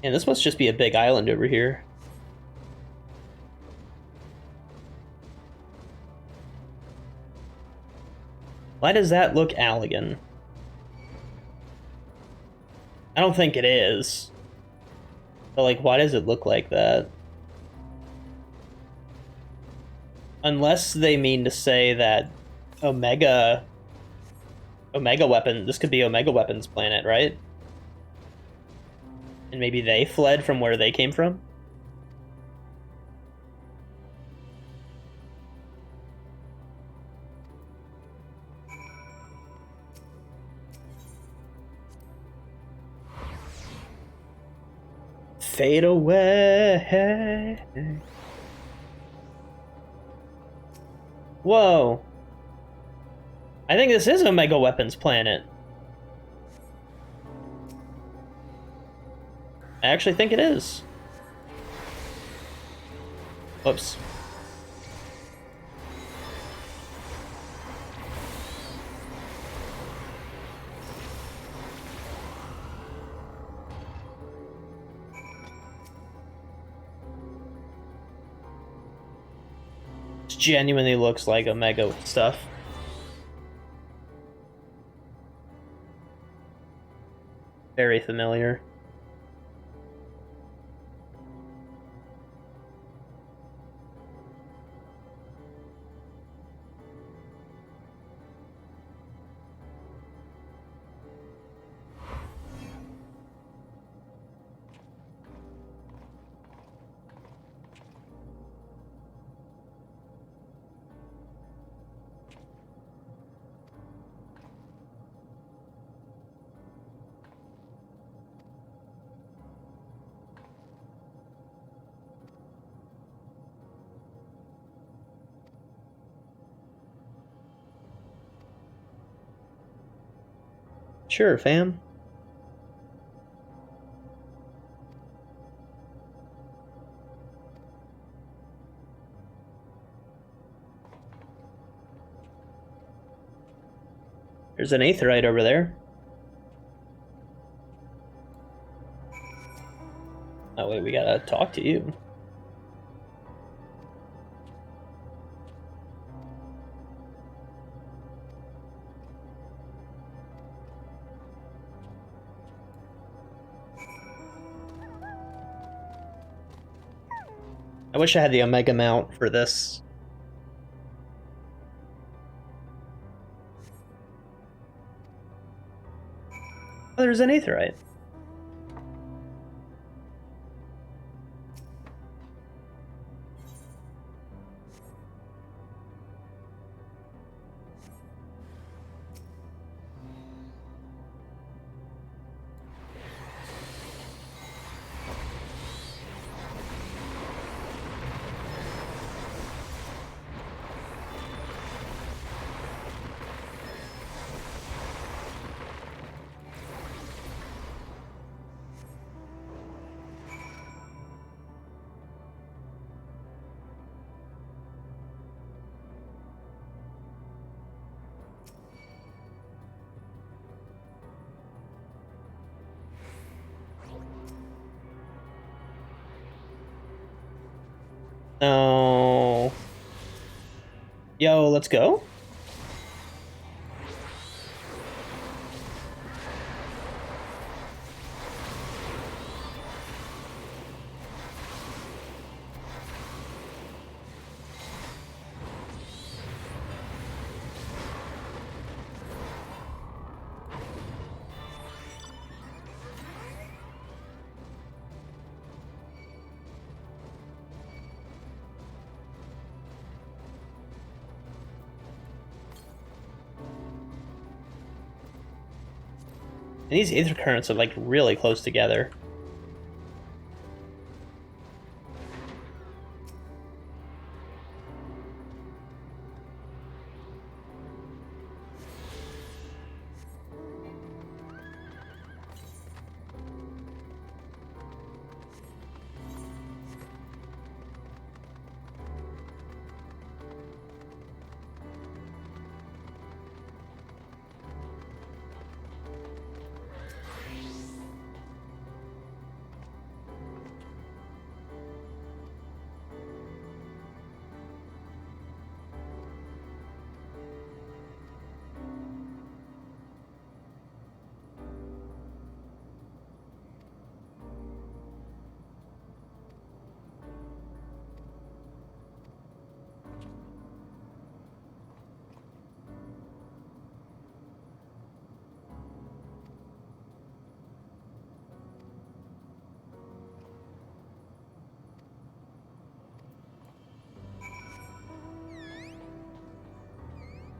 And this must just be a big island over here. Why does that look Allegan? I don't think it is. But like, why does it look like that? Unless they mean to say that Omega Weapon, this could be Omega Weapon's planet, right? And maybe they fled from where they came from? Fade away. Whoa. I think this is Omega Weapon's planet. I actually think it is. Whoops. genuinely looks like Omega stuff. Very familiar. Sure, fam. There's an aetheryte over there. Oh wait, we gotta talk to you. I wish I had the Omega mount for this. Oh, there's an aetheryte. No. Yo, let's go. And these aether currents are like really close together.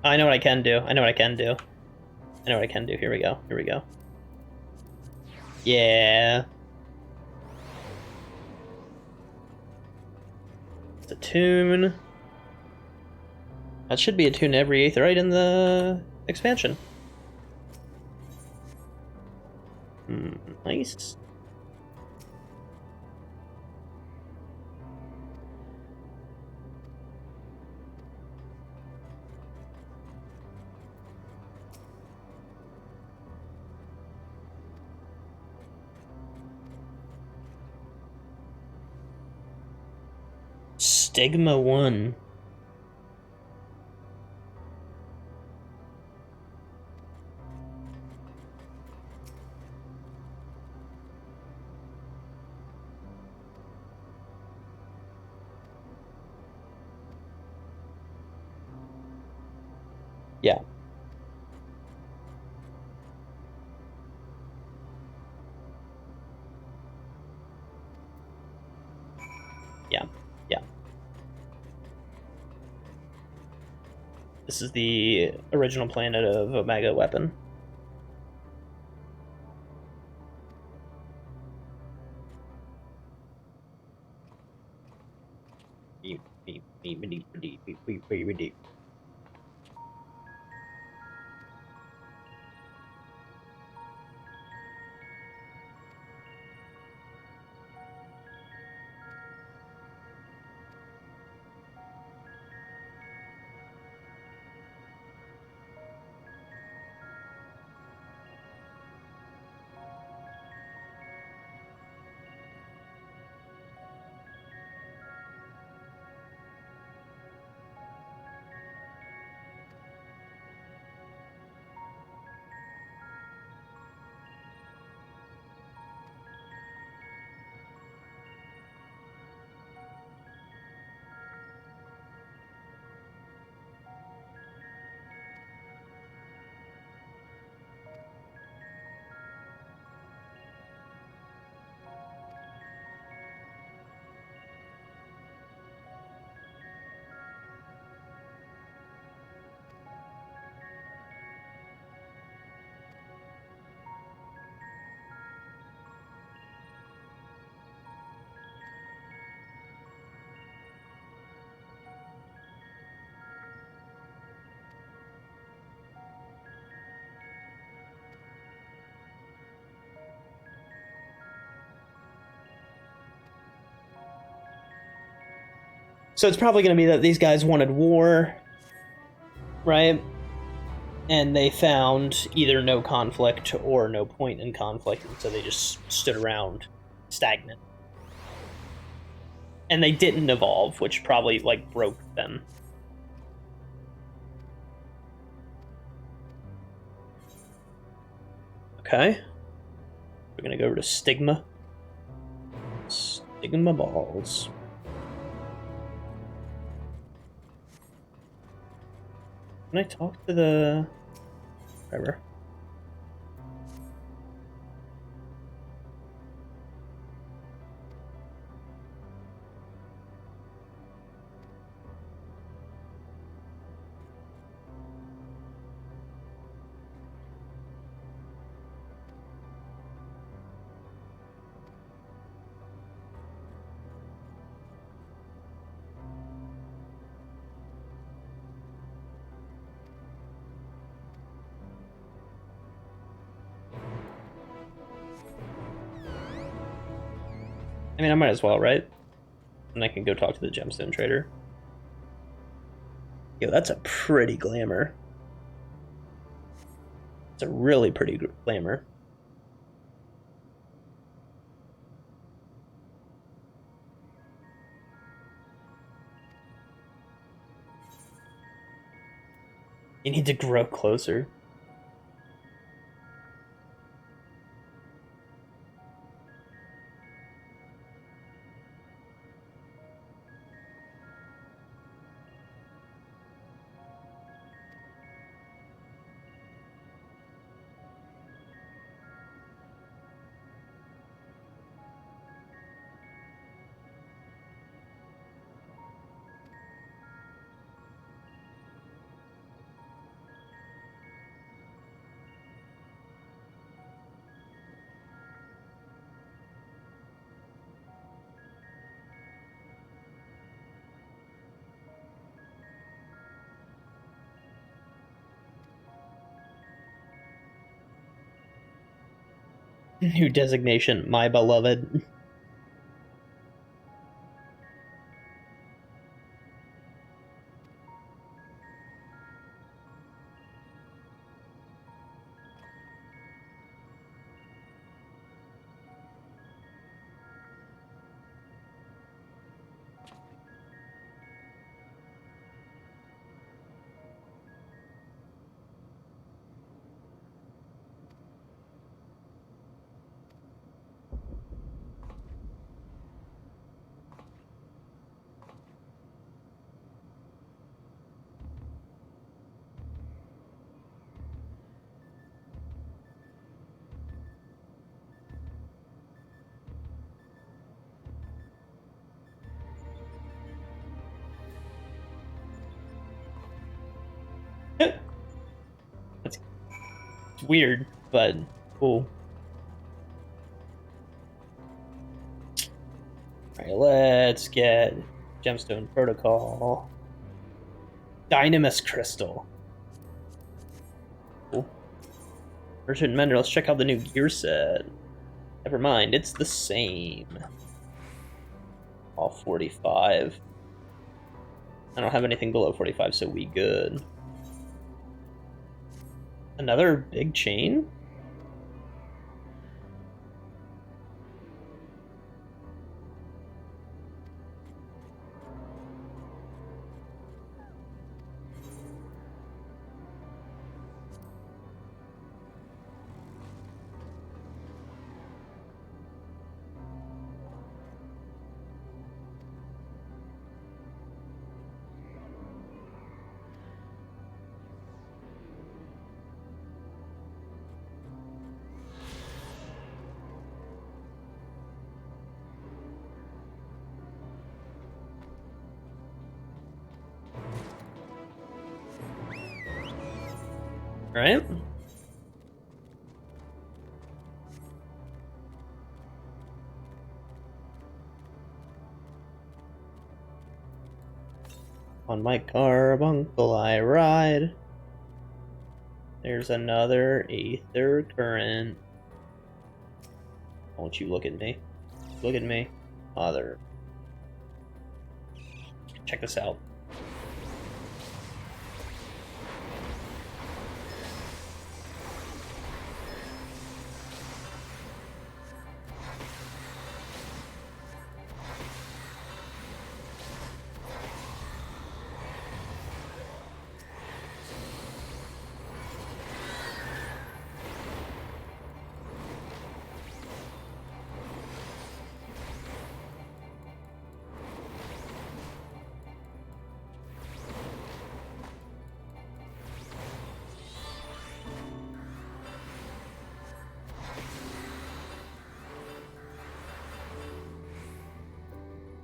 I know what I can do. I know what I can do. I know what I can do. Here we go. Here we go. Yeah. It's a tune. That should be a tune every aetherite in the expansion. Nice. Stigma 1. Yeah. Yeah. Yeah. This is the original planet of Omega Weapon. So it's probably going to be that these guys wanted war, right? And they found either no conflict or no point in conflict, and so they just stood around stagnant. And they didn't evolve, which probably, like, broke them. Okay. We're gonna go over to Stigma. Stigma balls. Can I talk to the... Whatever. I mean, I might as well, right? And I can go talk to the gemstone trader. Yo, that's a pretty glamour. It's a really pretty glamour. You need to grow closer. New designation, my beloved. weird, but cool. Alright, let's get Gemstone Protocol. Dynamis Crystal. Cool. Merchant Mender, let's check out the new gear set. Never mind, it's the same. All 45. I don't have anything below 45, so we good. Another big chain? Right? On my carbuncle I ride. There's another Aether Current. Don't you look at me. Look at me. Mother. Check this out.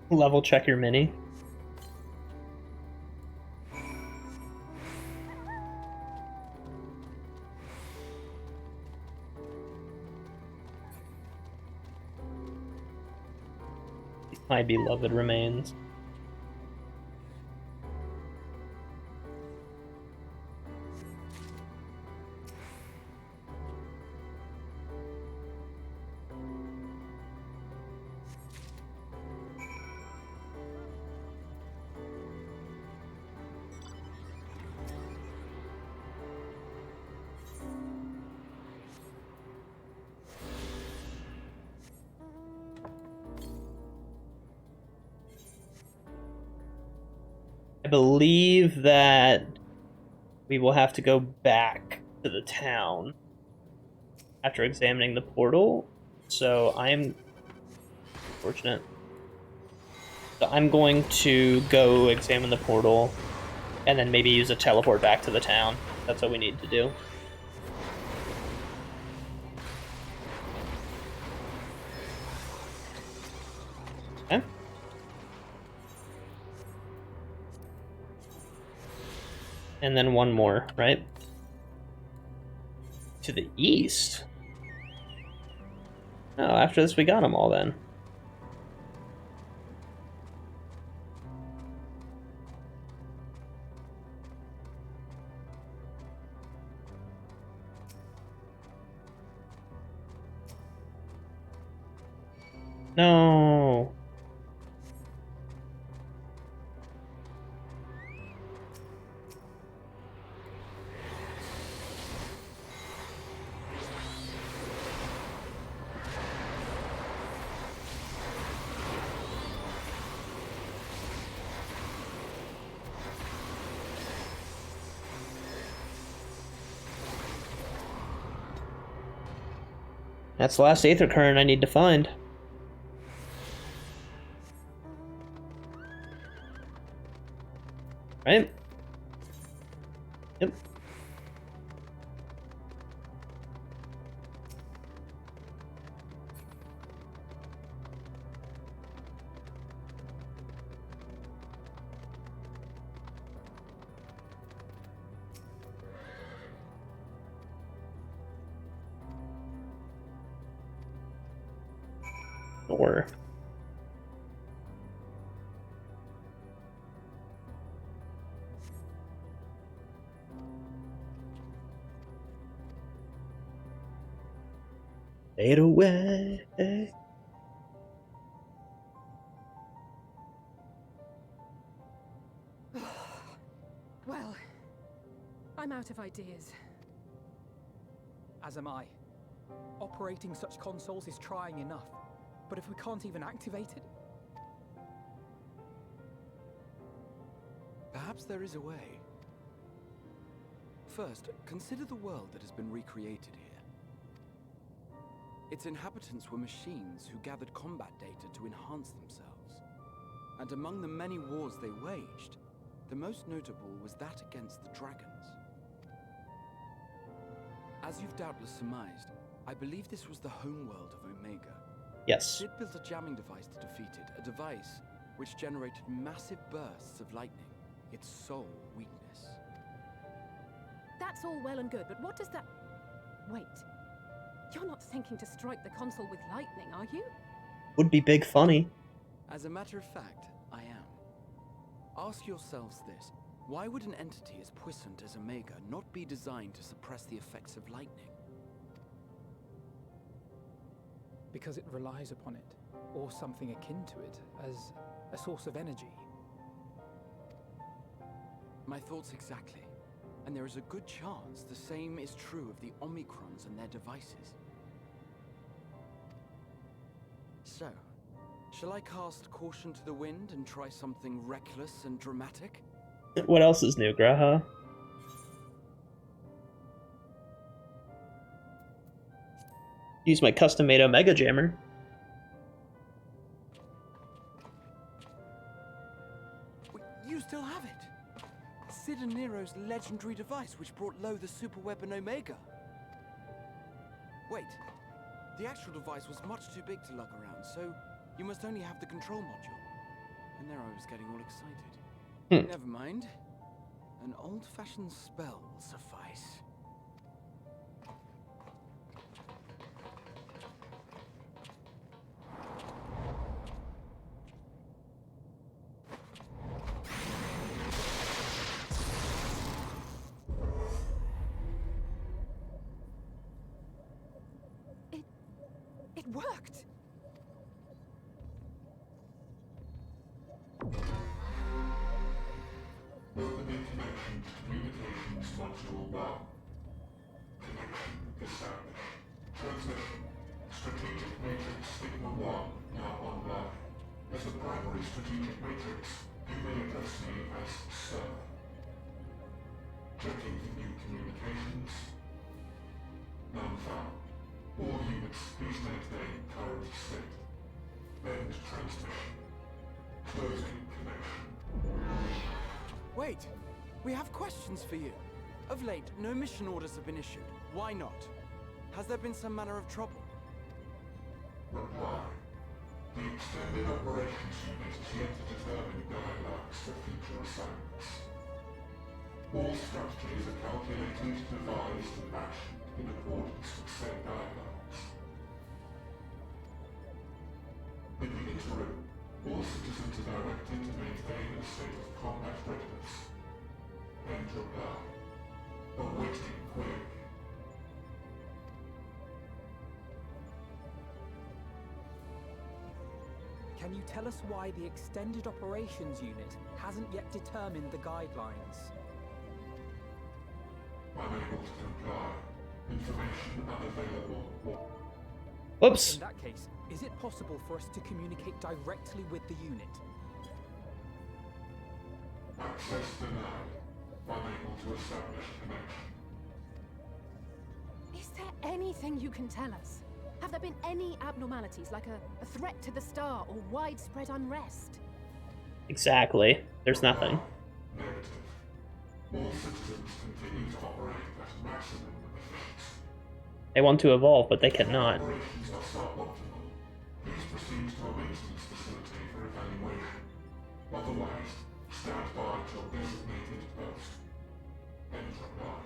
Level check your mini. My beloved remains. I believe that we will have to go back to the town after examining the portal. So I'm fortunate. So I'm going to go examine the portal and then maybe use a teleport back to the town. That's what we need to do. Okay. And then one more, right? To the east. Oh, after this we got them all then. No. That's the last Aether Current I need to find. Right? Yep. Or fade away. Well, I'm out of ideas. As am I. Operating such consoles is trying enough. But if we can't even activate it... Perhaps there is a way. First, consider the world that has been recreated here. Its inhabitants were machines who gathered combat data to enhance themselves. And among the many wars they waged, the most notable was that against the dragons. As you've doubtless surmised, I believe this was the homeworld of Omega. Yes. Sid built a jamming device to defeat it, a device which generated massive bursts of lightning, its sole weakness. That's all well and good, but what does that... Wait. You're not thinking to strike the console with lightning, are you? Would be big funny. As a matter of fact, I am. Ask yourselves this. Why would an entity as puissant as Omega not be designed to suppress the effects of lightning? Because it relies upon it, or something akin to it, as a source of energy. My thoughts exactly. And there is a good chance the same is true of the Omicrons and their devices. So, shall I cast caution to the wind and try something reckless and dramatic? What else is new, Graha? Use my custom-made Omega Jammer. You still have it! Sid and Nero's legendary device which brought low the superweapon Omega. Wait, the actual device was much too big to lug around, so you must only have the control module. And there I was getting all excited. Never mind. An old-fashioned spell will suffice. It worked! Opening connection to communications module 1. Connection established. Transmission. Strategic matrix signal 1 now online. As a primary strategic matrix, you may address me as Sir. Checking for new communications. None found. All units, please maintain current state. End transmission. Closing connection. Wait! We have questions for you. Of late, no mission orders have been issued. Why not? Has there been some manner of trouble? Reply. The Extended Operations Unit is yet to determine guidelines for future assignments. All strategies are calculated, devised, and actioned in accordance with said guidelines. In the interim, all citizens are directed to maintain a state of combat readiness. End reply. Awaiting query. Can you tell us why the Extended Operations Unit hasn't yet determined the guidelines? Unable to comply. Information unavailable. Whoops. In that case, is it possible for us to communicate directly with the unit? Access denied. Unable to establish connection. Is there anything you can tell us? Have there been any abnormalities, like a threat to the star or widespread unrest? Exactly. There's nothing. Negative. All citizens continue to operate at maximum efficiency. They want to evolve, but they cannot. Operations are suboptimal. Please proceed to a maintenance facility for evaluation. Otherwise, stand by at your designated post. End reply.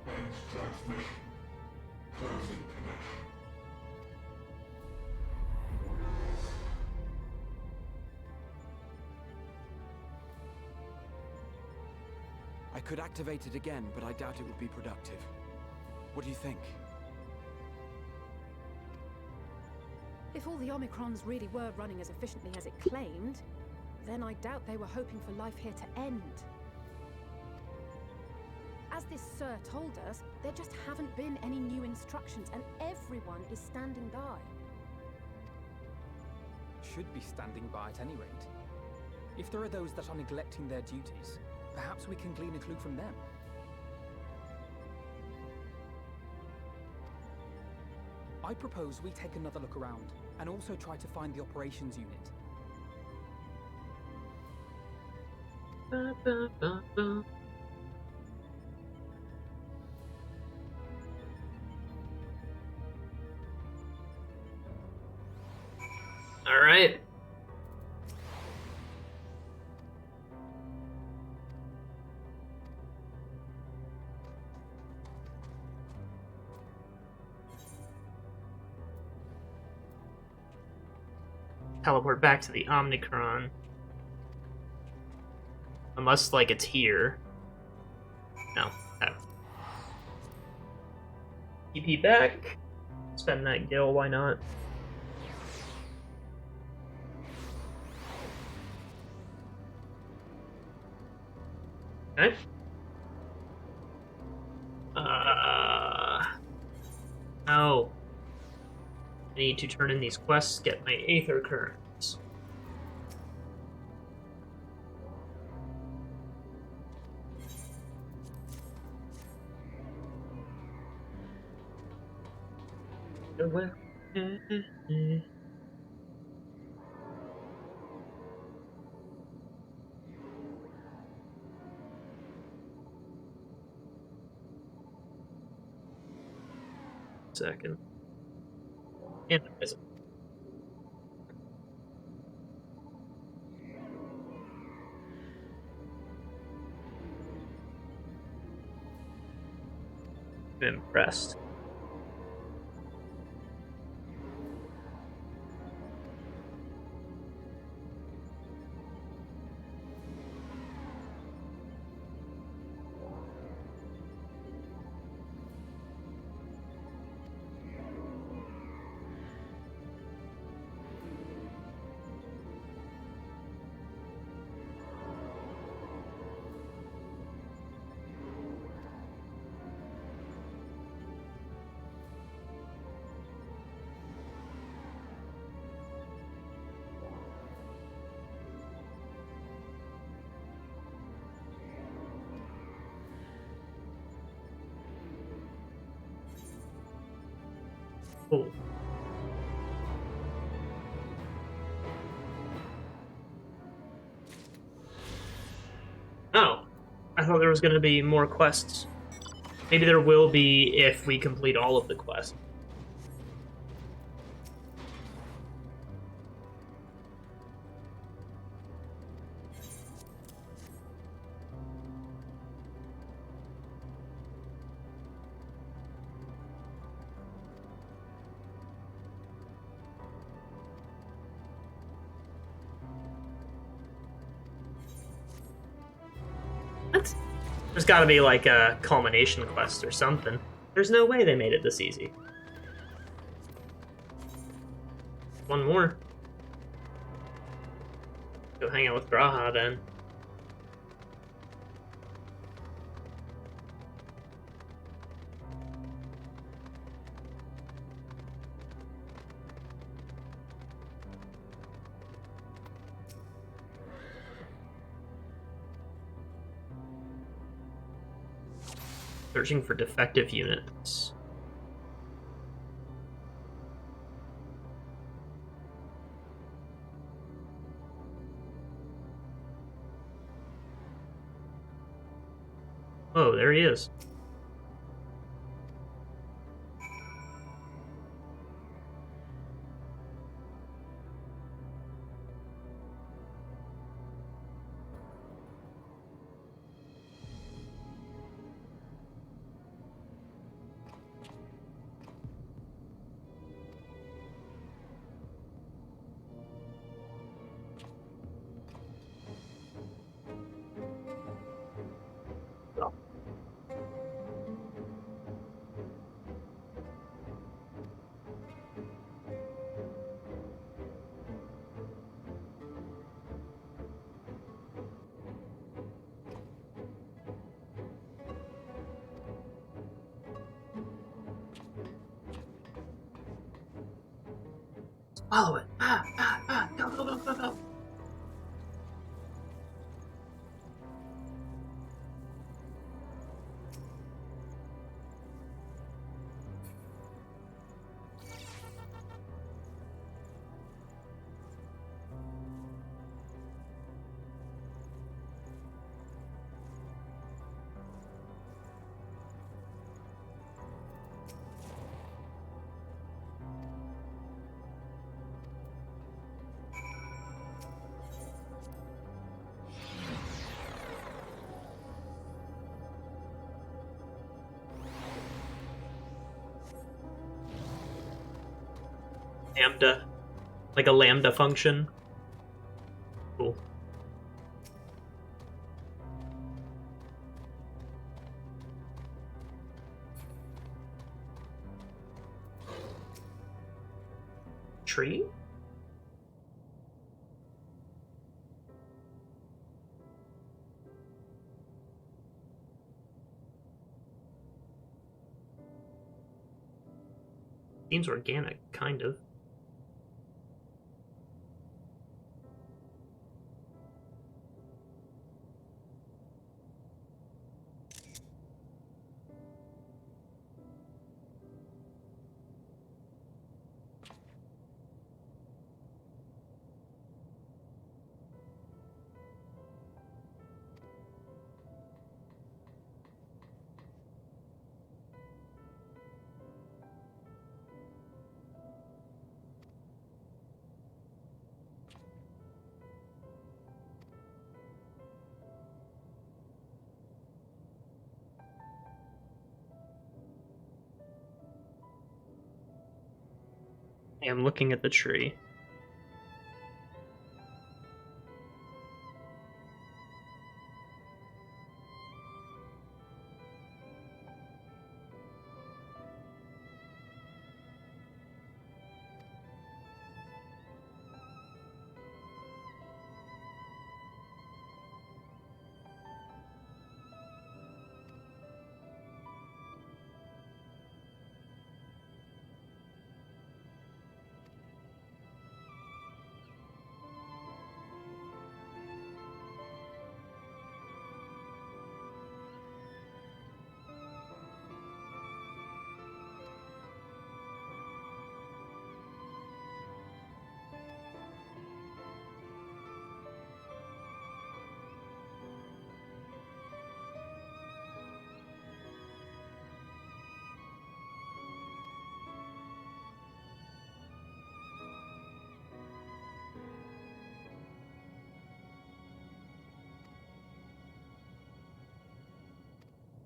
End transmission. Closing connection. could activate it again, but I doubt it would be productive. What do you think? If all the Omicrons really were running as efficiently as it claimed, then I doubt they were hoping for life here to end. As this Sir told us, there just haven't been any new instructions, and everyone is standing by. Should be standing by at any rate. If there are those that are neglecting their duties, perhaps we can glean a clue from them. I propose we take another look around, and also try to find the operations unit. All right. Teleport back to the Omnicron. Unless, like, it's here. No. Oh. EP back. Spend that gil, why not? Okay. Oh. I need to turn in these quests, get my Aether Currents. Second. And I'm impressed. Cool. Oh, I thought there was going to be more quests. Maybe there will be if we complete all of the quests. What? There's gotta be like a culmination quest or something. There's no way they made it this easy. One more. Go hang out with Graha then. Searching for defective units. Oh, there he is. Follow it. Go, go, go, go, go. Lambda. Like a lambda function. Cool. Tree? Seems organic, kind of. I'm looking at the tree.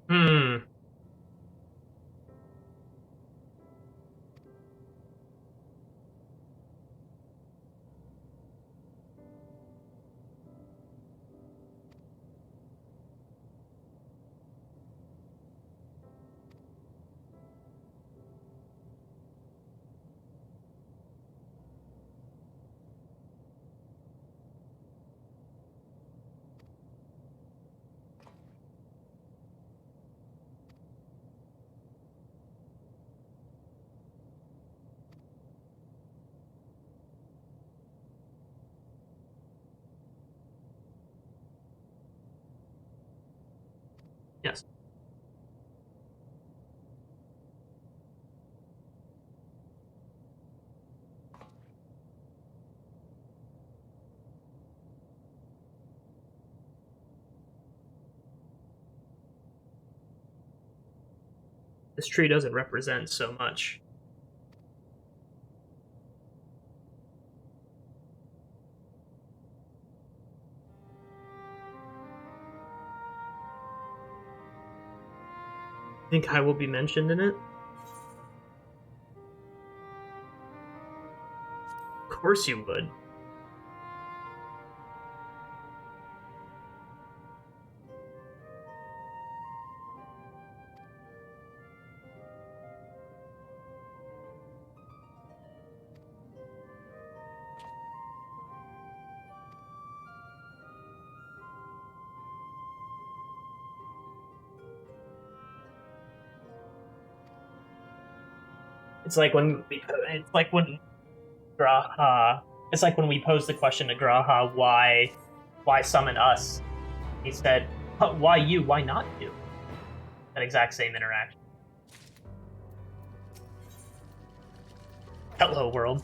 Hmm. Yes. This tree doesn't represent so much. Think I will be mentioned in it? Of course you would. It's like when Graha. It's like when we posed the question to Graha, why summon us? He said, why you? Why not you? That exact same interaction. Hello, world.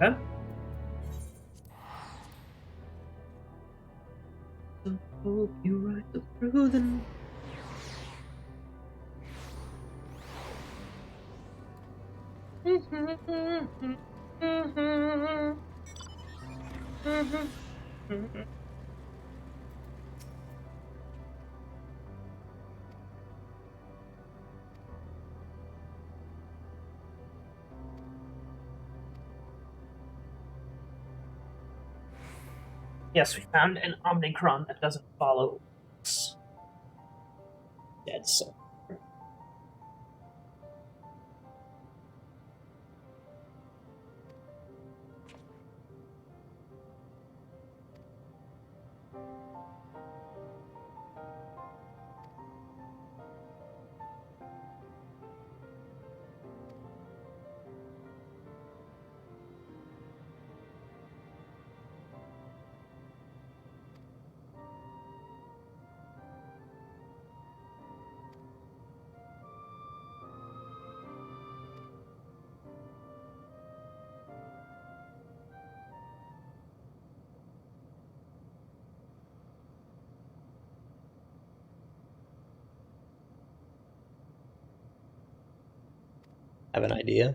Huh? Hope you ride through the Yes, we found an Omnicron that doesn't follow us. Dead soul. Have an idea?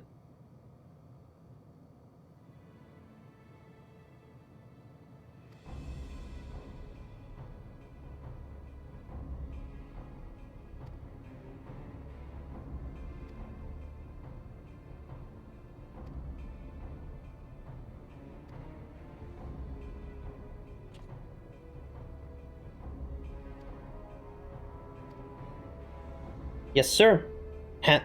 Yes, sir. Ha.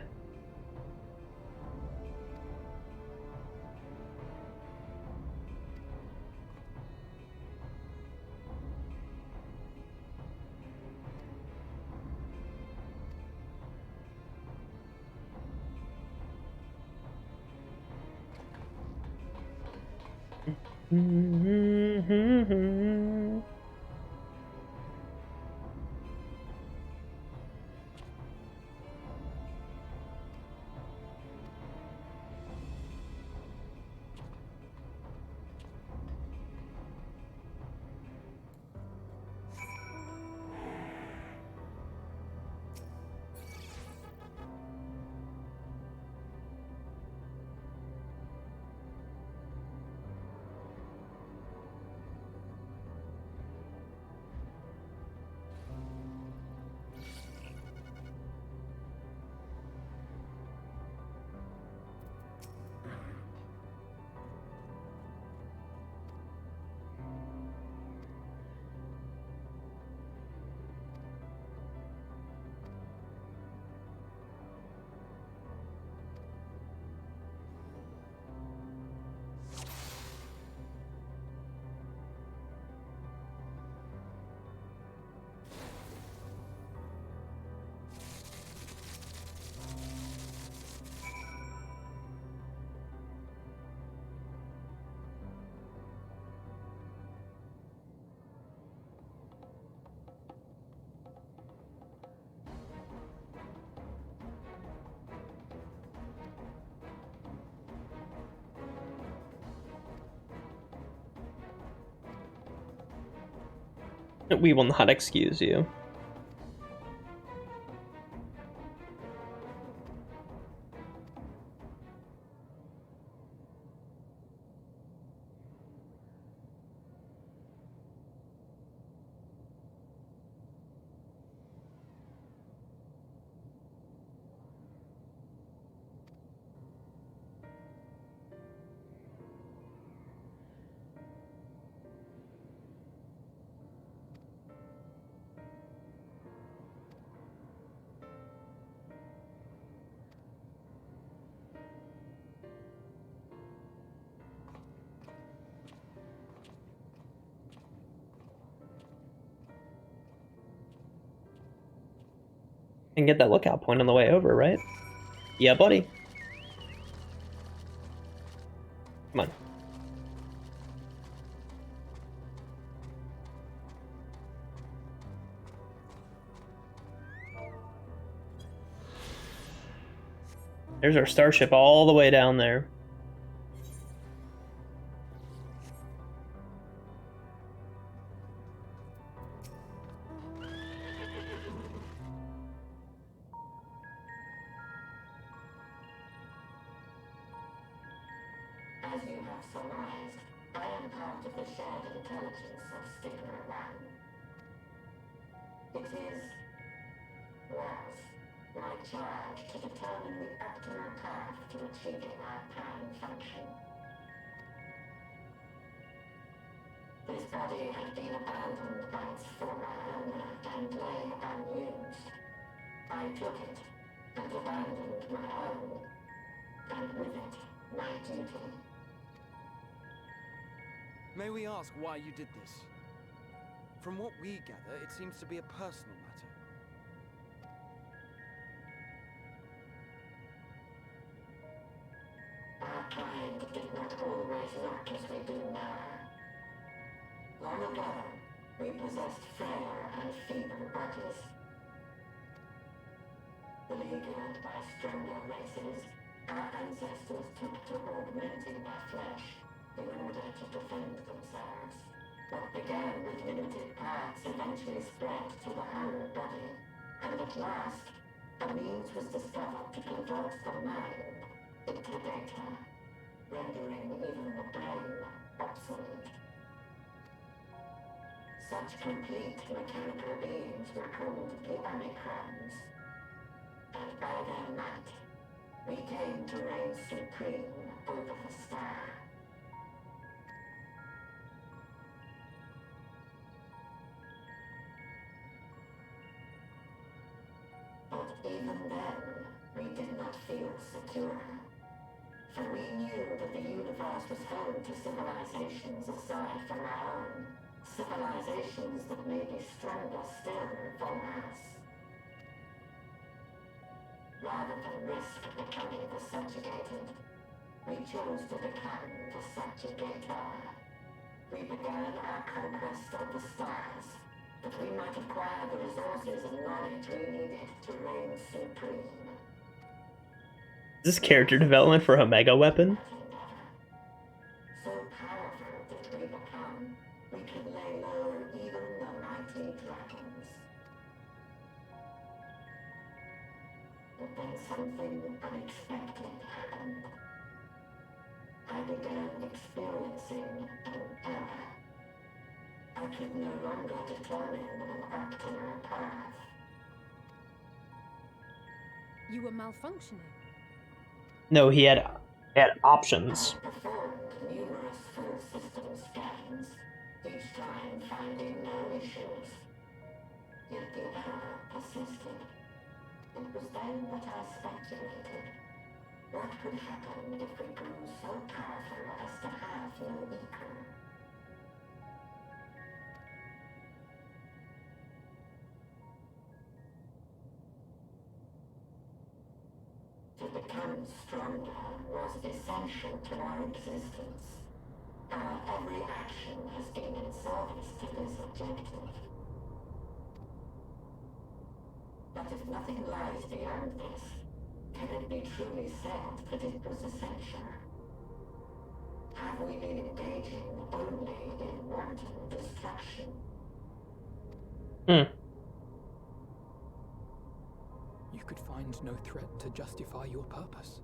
We will not excuse you. Can get that lookout point on the way over, right? Yeah, buddy. Come on. There's our starship all the way down there. As you have surmised, I am part of the shared intelligence of Stigma 1. It was my charge to determine the optimal path to achieving our prime function. This body had been abandoned by its former owner and lay unused. I took it and abandoned my own, and with it, my duty. May we ask why you did this? From what we gather, it seems to be a personal matter. Our kind did not always look as we do now. Long ago, we possessed frail and feeble bodies. Beleaguered by stronger races, our ancestors took to augmenting their flesh in order to defend themselves. What began with limited parts eventually spread to the whole body, and at last, a means was discovered to convert the mind into data, rendering even the brain obsolete. Such complete mechanical beings were called the Omicrons, and by their might, we came to reign supreme over the star. But even then, we did not feel secure. For we knew that the universe was home to civilizations aside from our own. Civilizations that may be stronger still than us. Rather than risk becoming the subjugated, we chose to become the subjugator. We began our conquest of the stars, that we might acquire the resources and knowledge we needed to reign supreme. Is this character development for a mega weapon? So powerful that we become, we could lay low even the mighty dragons. But then something unexpected happened. I began experiencing an error. I could no longer determine an optimal path. You were malfunctioning. No, he had options. I performed numerous full system scans, each time finding no issues. Yet the error persisted. It was then that I speculated. What could happen if we grew so powerful as to have no equal? To become stronger was essential to our existence. Our every action has been in service to this objective. But if nothing lies beyond this, can it be truly said that it was essential? Have we been engaging only in wanton destruction? You could find no threat to justify your purpose.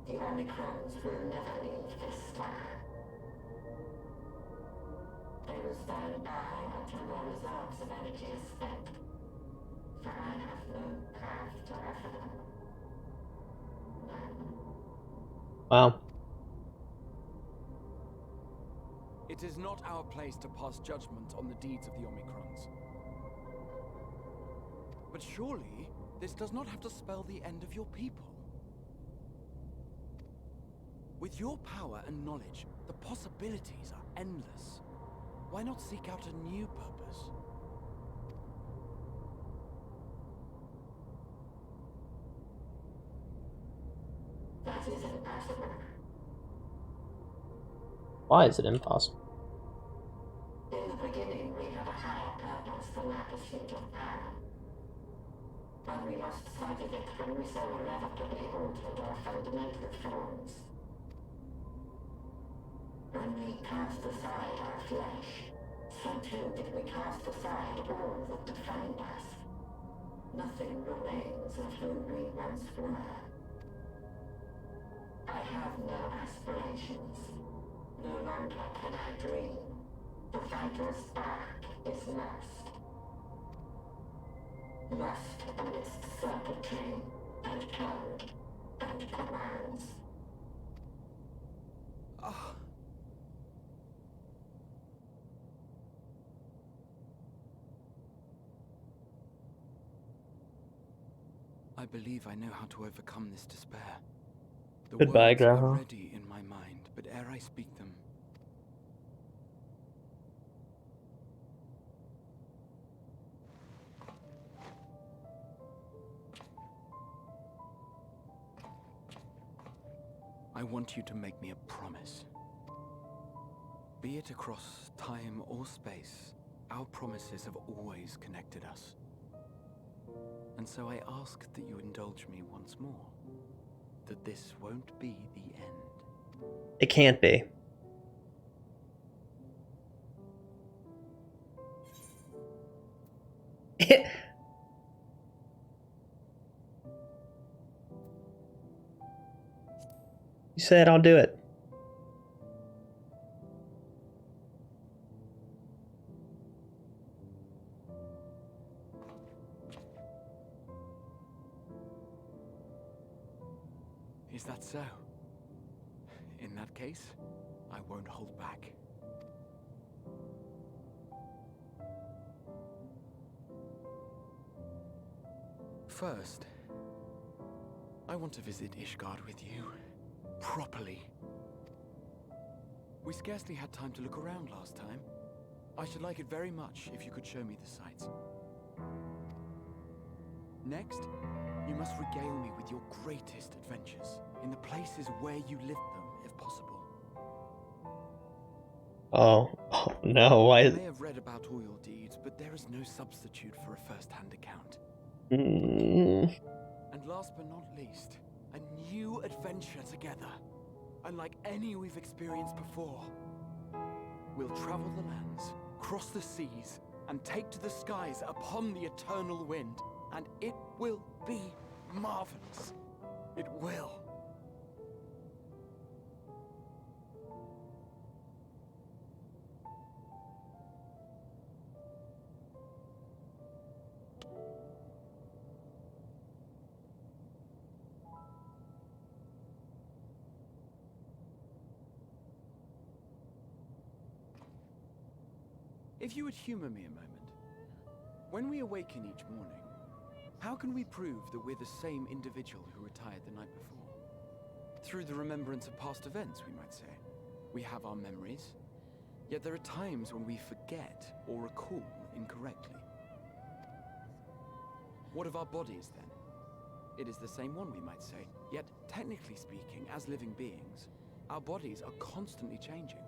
The Omicrons will never leave this star. They will stand by until their reserves of energy is spent. For I have no path to offer them. None. Wow. It is not our place to pass judgment on the deeds of the Omicrons. But surely, this does not have to spell the end of your people. With your power and knowledge, the possibilities are endless. Why not seek out a new purpose? Why is it impossible? In the beginning, we had a higher purpose than our pursuit of power. But we lost sight of it when we so irrevocably altered our fundamental forms. When we cast aside our flesh, so too did we cast aside all that defined us. Nothing remains of who we once were. I have no aspirations. No longer can I dream. The vital spark is lost. Lost amidst circuitry and code and commands. Ah. I believe I know how to overcome this despair. The Goodbye, words are Grandma. ready in my mind, but ere I speak them, I want you to make me a promise. Be it across time or space, our promises have always connected us. And so I ask that you indulge me once more, that this won't be the end. It can't be. You said I'll do it. Is that so? In that case, I won't hold back. First, I want to visit Ishgard with you. Properly. We scarcely had time to look around last time. I should like it very much if you could show me the sights. Next, you must regale me with your greatest adventures, in the places where you lived them, if possible. Oh no, why I is... may have read about all your deeds, but there is no substitute for a first-hand account. Mm. And last but not least, a new adventure together, unlike any we've experienced before. We'll travel the lands, cross the seas, and take to the skies upon the eternal wind, and it will be marvelous. It will. If you would humor me a moment, when we awaken each morning, how can we prove that we're the same individual who retired the night before? Through the remembrance of past events, we might say. We have our memories, yet there are times when we forget or recall incorrectly. What of our bodies, then? It is the same one, we might say, yet technically speaking, as living beings, our bodies are constantly changing.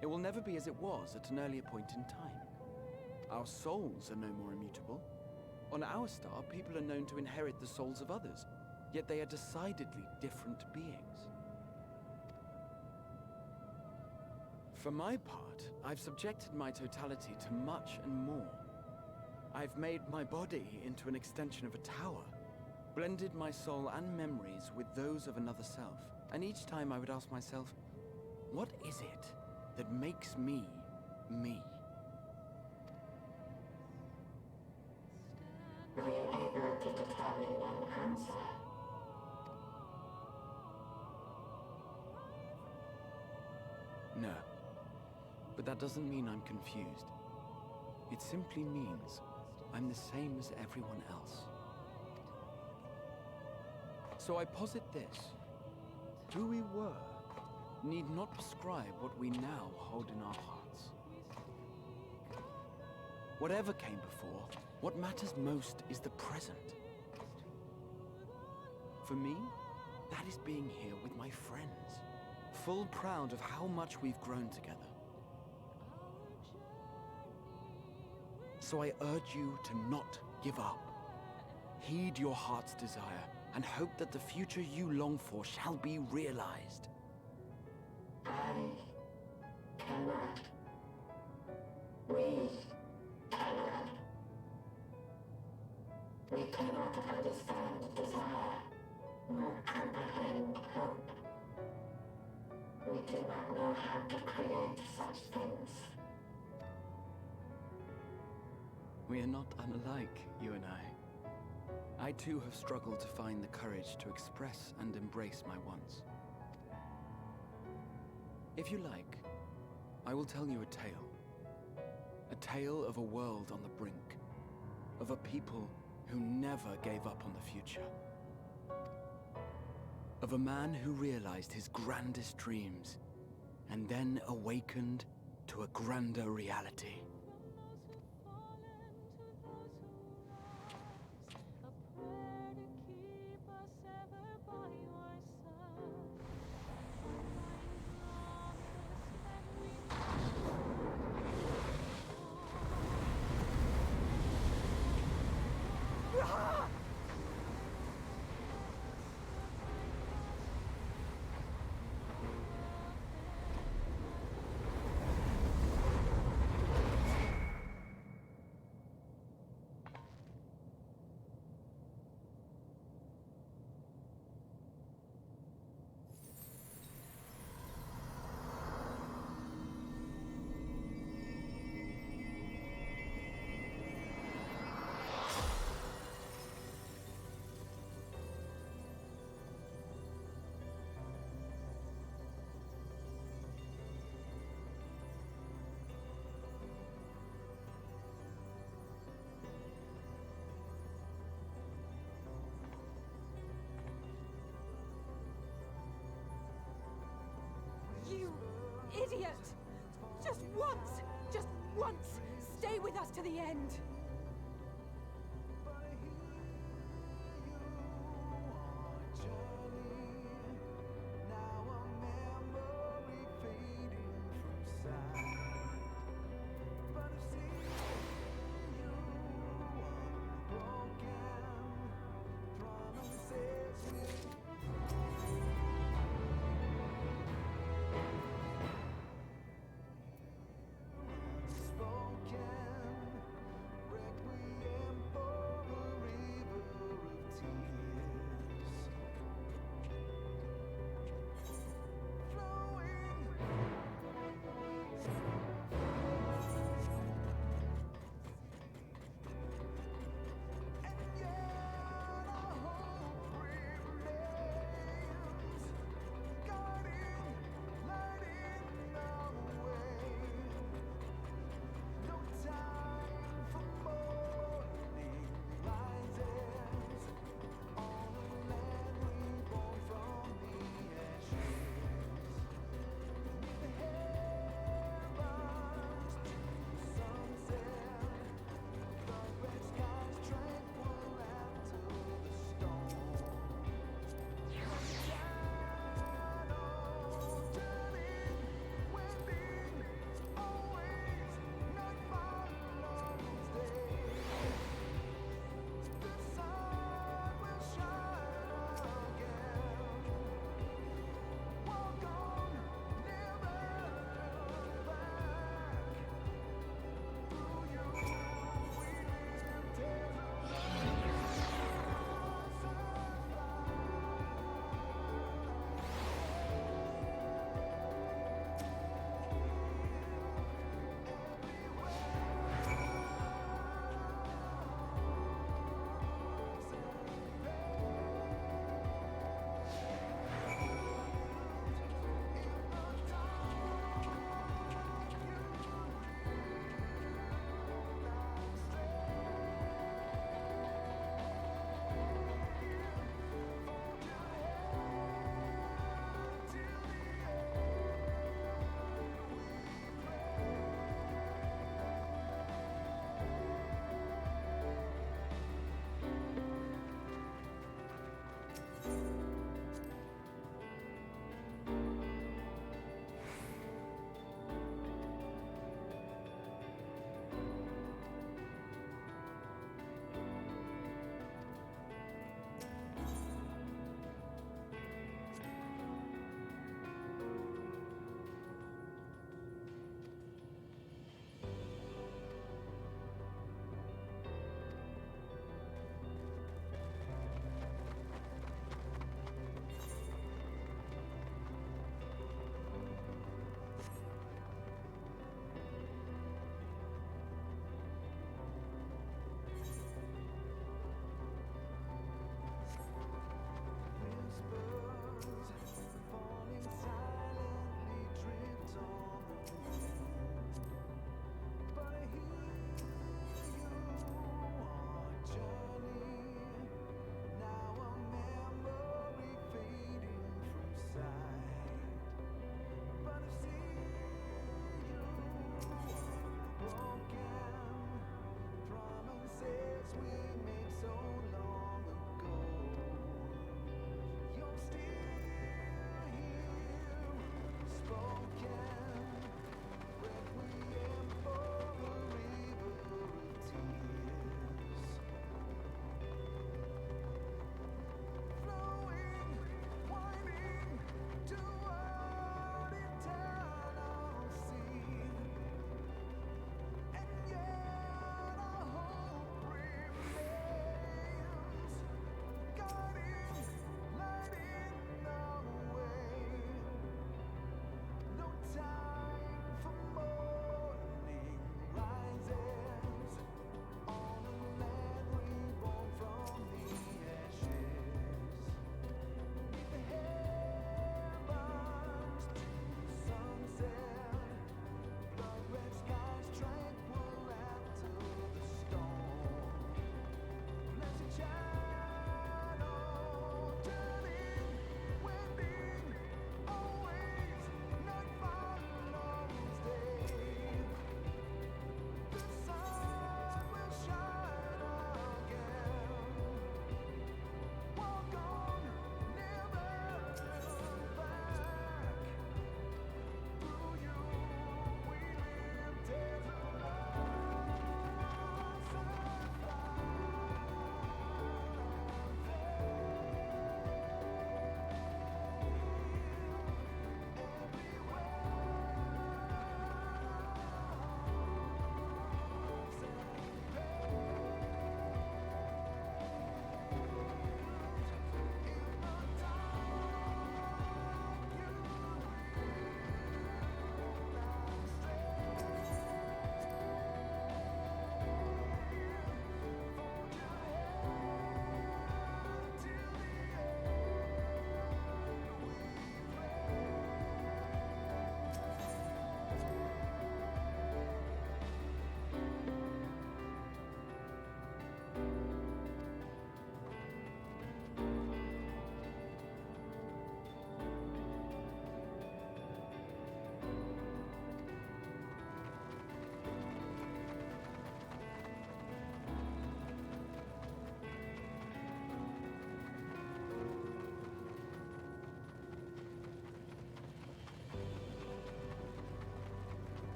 It will never be as it was at an earlier point in time. Our souls are no more immutable. On our star, people are known to inherit the souls of others, yet they are decidedly different beings. For my part, I've subjected my totality to much and more. I've made my body into an extension of a tower, blended my soul and memories with those of another self, and each time I would ask myself, what is it that makes me, me? Were you able to determine an answer? No. But that doesn't mean I'm confused. It simply means I'm the same as everyone else. So I posit this. Who we were need not prescribe what we now hold in our hearts. Whatever came before, what matters most is the present. For me, That is being here with my friends, full proud of how much we've grown together. So I urge you to not give up. Heed your heart's desire, and hope that the future you long for shall be realized. I cannot. We cannot. We cannot understand desire, nor comprehend hope. We do not know how to create such things. We are not unlike, you and I. I too have struggled to find the courage to express and embrace my wants. If you like, I will tell you a tale. A tale of a world on the brink. Of a people who never gave up on the future. Of a man who realized his grandest dreams, and then awakened to a grander reality. You idiot! Just once, stay with us to the end.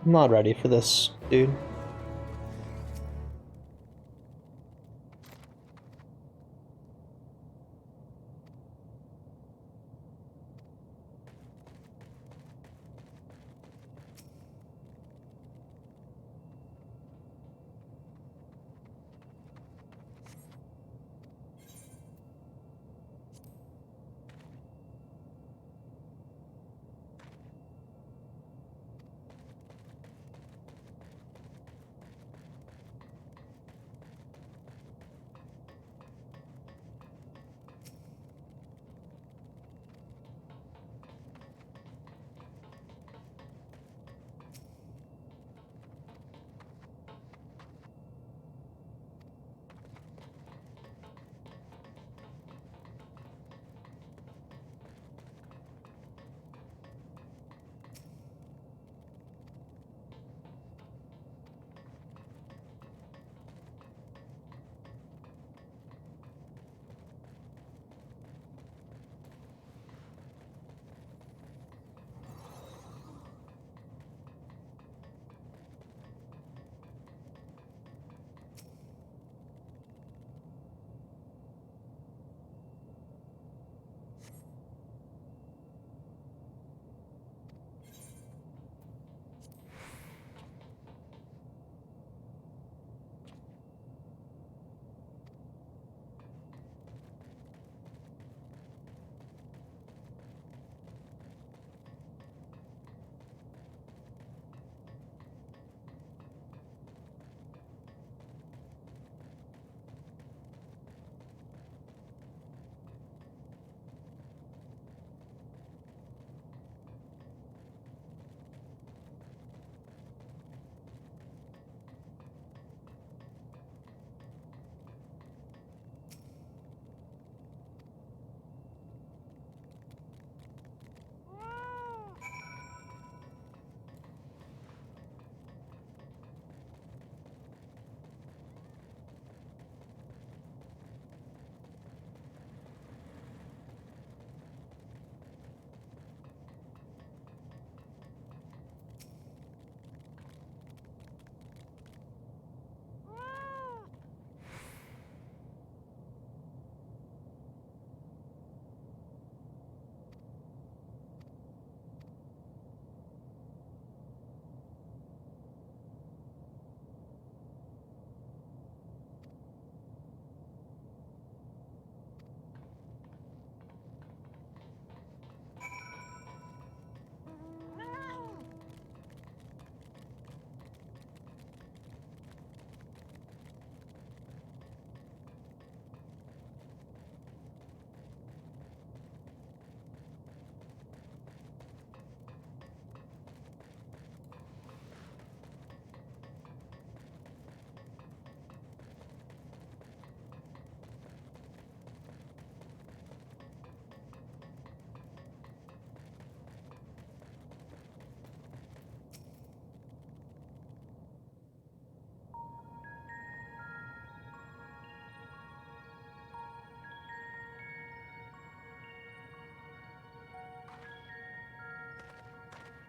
I'm not ready for this, dude.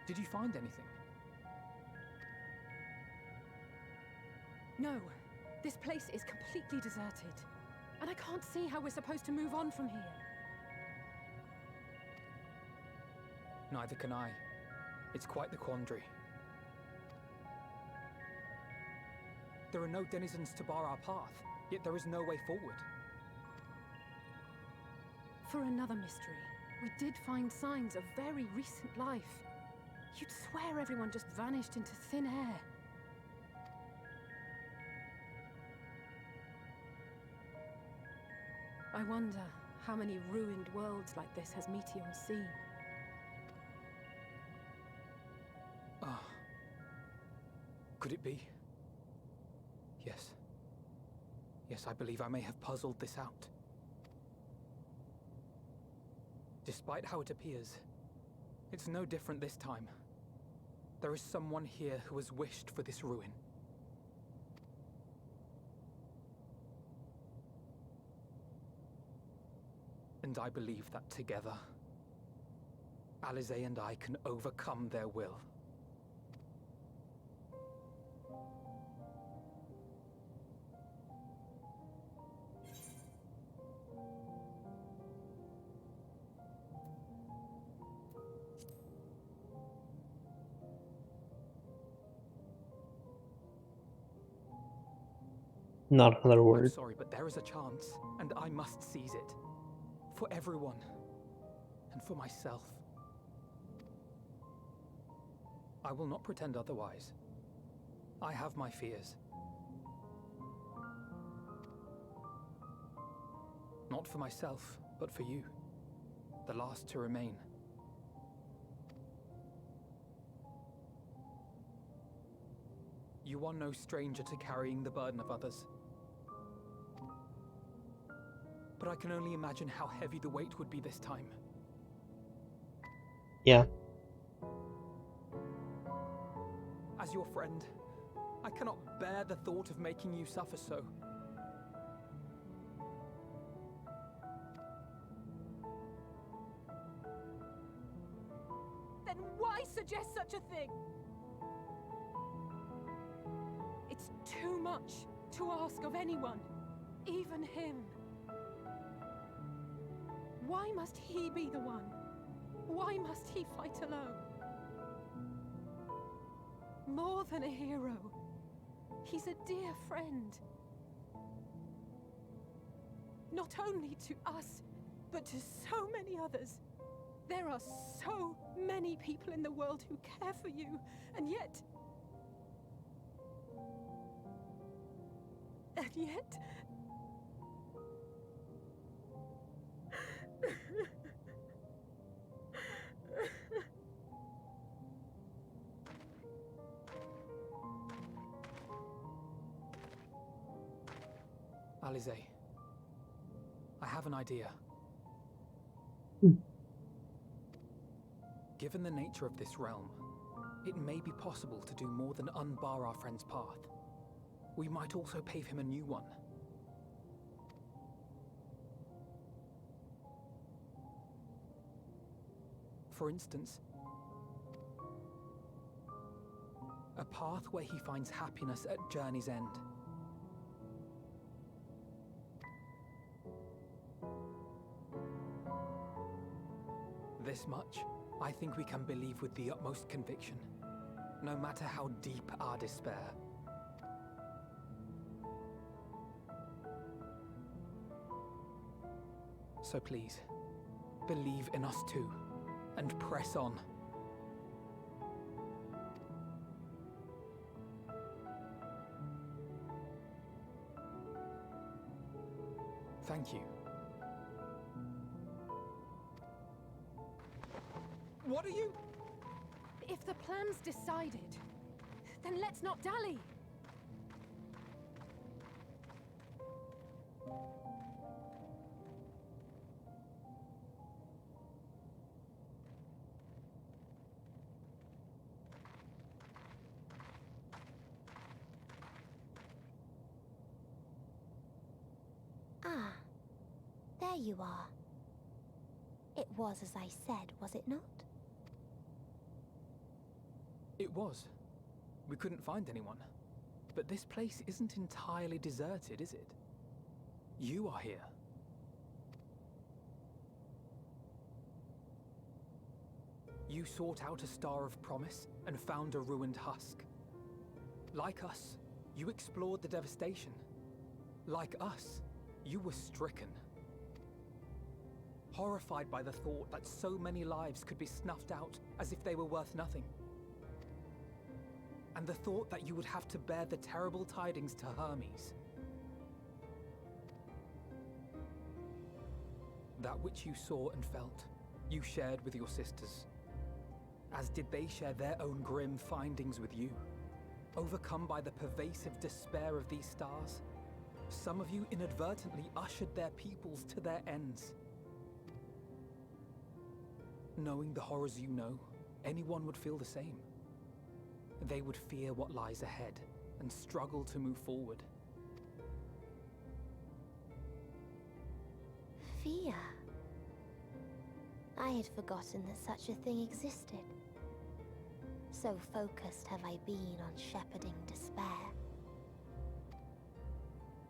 Did you find anything? No. This place is completely deserted. And I can't see how we're supposed to move on from here. Neither can I. It's quite the quandary. There are no denizens to bar our path, yet there is no way forward. For another mystery, we did find signs of very recent life. You'd swear everyone just vanished into thin air. I wonder how many ruined worlds like this has Meteor seen. Ah. Could it be? Yes. Yes, I believe I may have puzzled this out. Despite how it appears, it's no different this time. There is someone here who has wished for this ruin. And I believe that together, Alize and I can overcome their will. Not another I'm word. sorry, but there is a chance, and I must seize it. For everyone. And for myself. I will not pretend otherwise. I have my fears. Not for myself, but for you. The last to remain. You are no stranger to carrying the burden of others. But I can only imagine how heavy the weight would be this time. Yeah. As your friend, I cannot bear the thought of making you suffer so. Then why suggest such a thing? It's too much to ask of anyone, even him. Why must he be the one? Why must he fight alone? More than a hero, he's a dear friend. Not only to us, but to so many others. There are so many people in the world who care for you, and yet... And yet... Alize, I have an idea. Given the nature of this realm, it may be possible to do more than unbar our friend's path. We might also pave him a new one. For instance, a path where he finds happiness at journey's end. This much, I think we can believe with the utmost conviction, no matter how deep our despair. So please, believe in us too, and press on. Thank you. What are you? If the plan's decided, then let's not dally. Ah, there you are. It was as I said, was it not? It was. We couldn't find anyone. But this place isn't entirely deserted, is it? You are here. You sought out a star of promise and found a ruined husk. Like us, you explored the devastation. Like us, you were stricken. Horrified by the thought that so many lives could be snuffed out as if they were worth nothing. And the thought that you would have to bear the terrible tidings to Hermes. That which you saw and felt, you shared with your sisters. As did they share their own grim findings with you. Overcome by the pervasive despair of these stars, some of you inadvertently ushered their peoples to their ends. Knowing the horrors you know, anyone would feel the same. They would fear what lies ahead and struggle to move forward. Fear. I had forgotten that such a thing existed. So focused have I been on shepherding despair.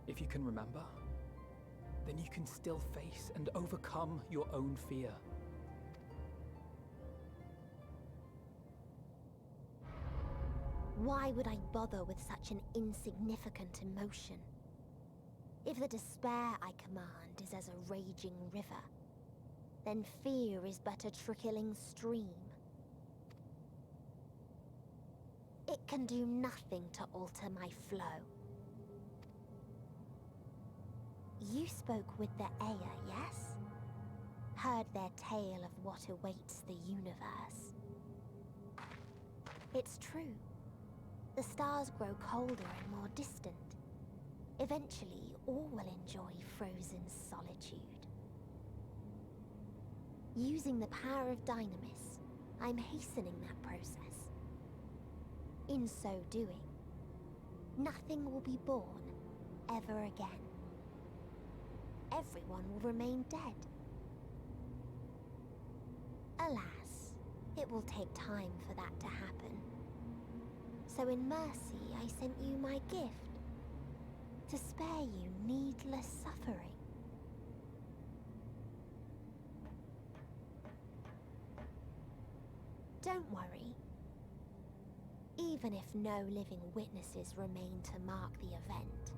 If you can remember, then you can still face and overcome your own fear. Why would I bother with such an insignificant emotion? If the despair I command is as a raging river, then fear is but a trickling stream. It can do nothing to alter my flow. You spoke with the Aya, yes? Heard their tale of what awaits the universe. It's true. The stars grow colder and more distant. Eventually, all will enjoy frozen solitude. Using the power of Dynamis, I'm hastening that process. In so doing, nothing will be born ever again. Everyone will remain dead. Alas, it will take time for that to happen. So in mercy, I sent you my gift, to spare you needless suffering. Don't worry. Even if no living witnesses remain to mark the event,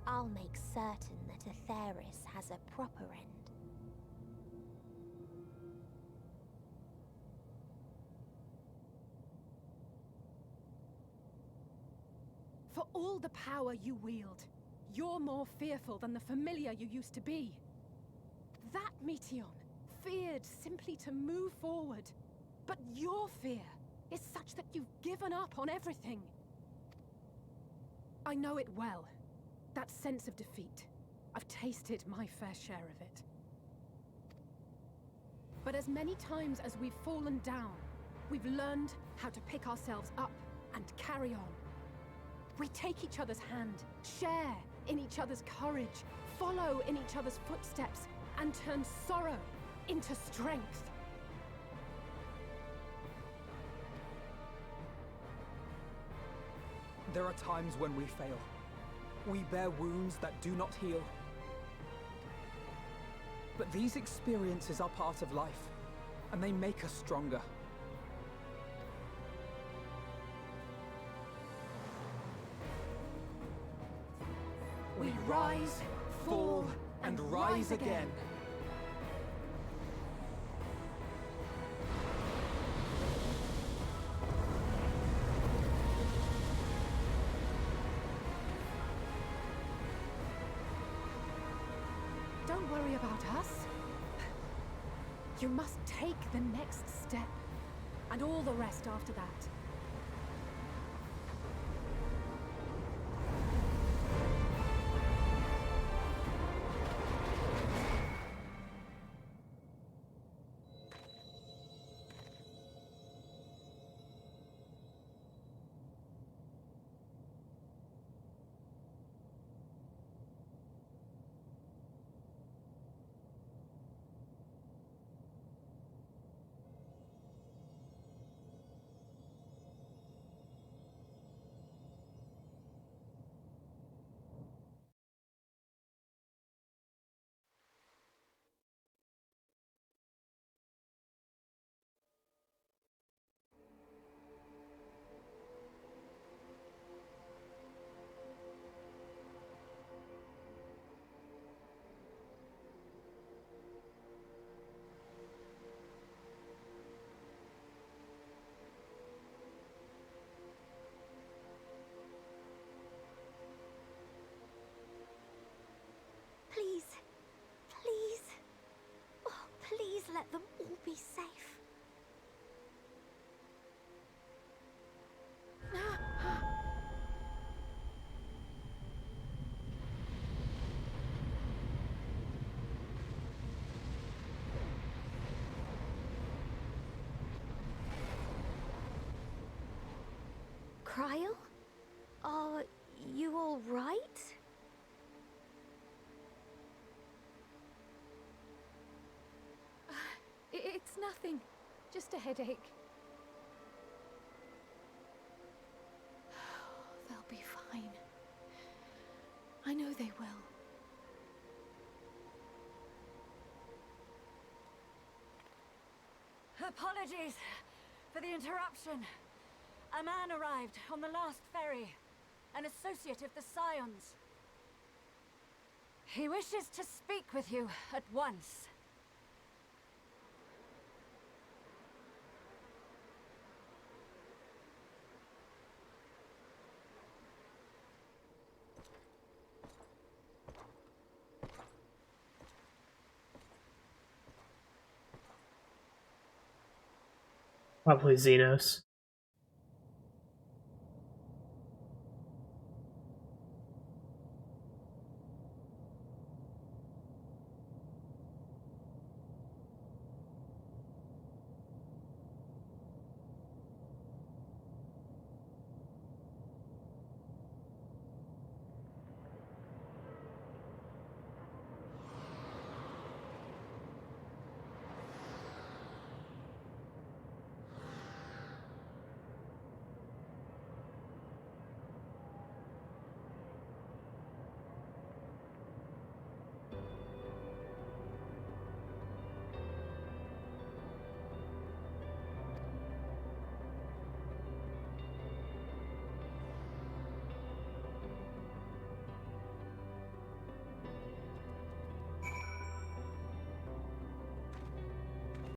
I'll make certain that Atheris has a proper end. For all the power you wield, you're more fearful than the familiar you used to be. That Meteion feared simply to move forward. But your fear is such that you've given up on everything. I know it well. That sense of defeat. I've tasted my fair share of it. But as many times as we've fallen down, we've learned how to pick ourselves up and carry on. We take each other's hand, share in each other's courage, follow in each other's footsteps, and turn sorrow into strength. There are times when we fail. We bear wounds that do not heal. But these experiences are part of life, and they make us stronger. We rise, fall, and rise again. Don't worry about us. You must take the next step, and all the rest after that. Please, please, oh, please let them all be safe. Cryle? Are you all right? It's nothing. Just a headache. They'll be fine. I know they will. Apologies for the interruption. A man arrived on the last ferry. An associate of the Scions. He wishes to speak with you at once. Probably Xenos.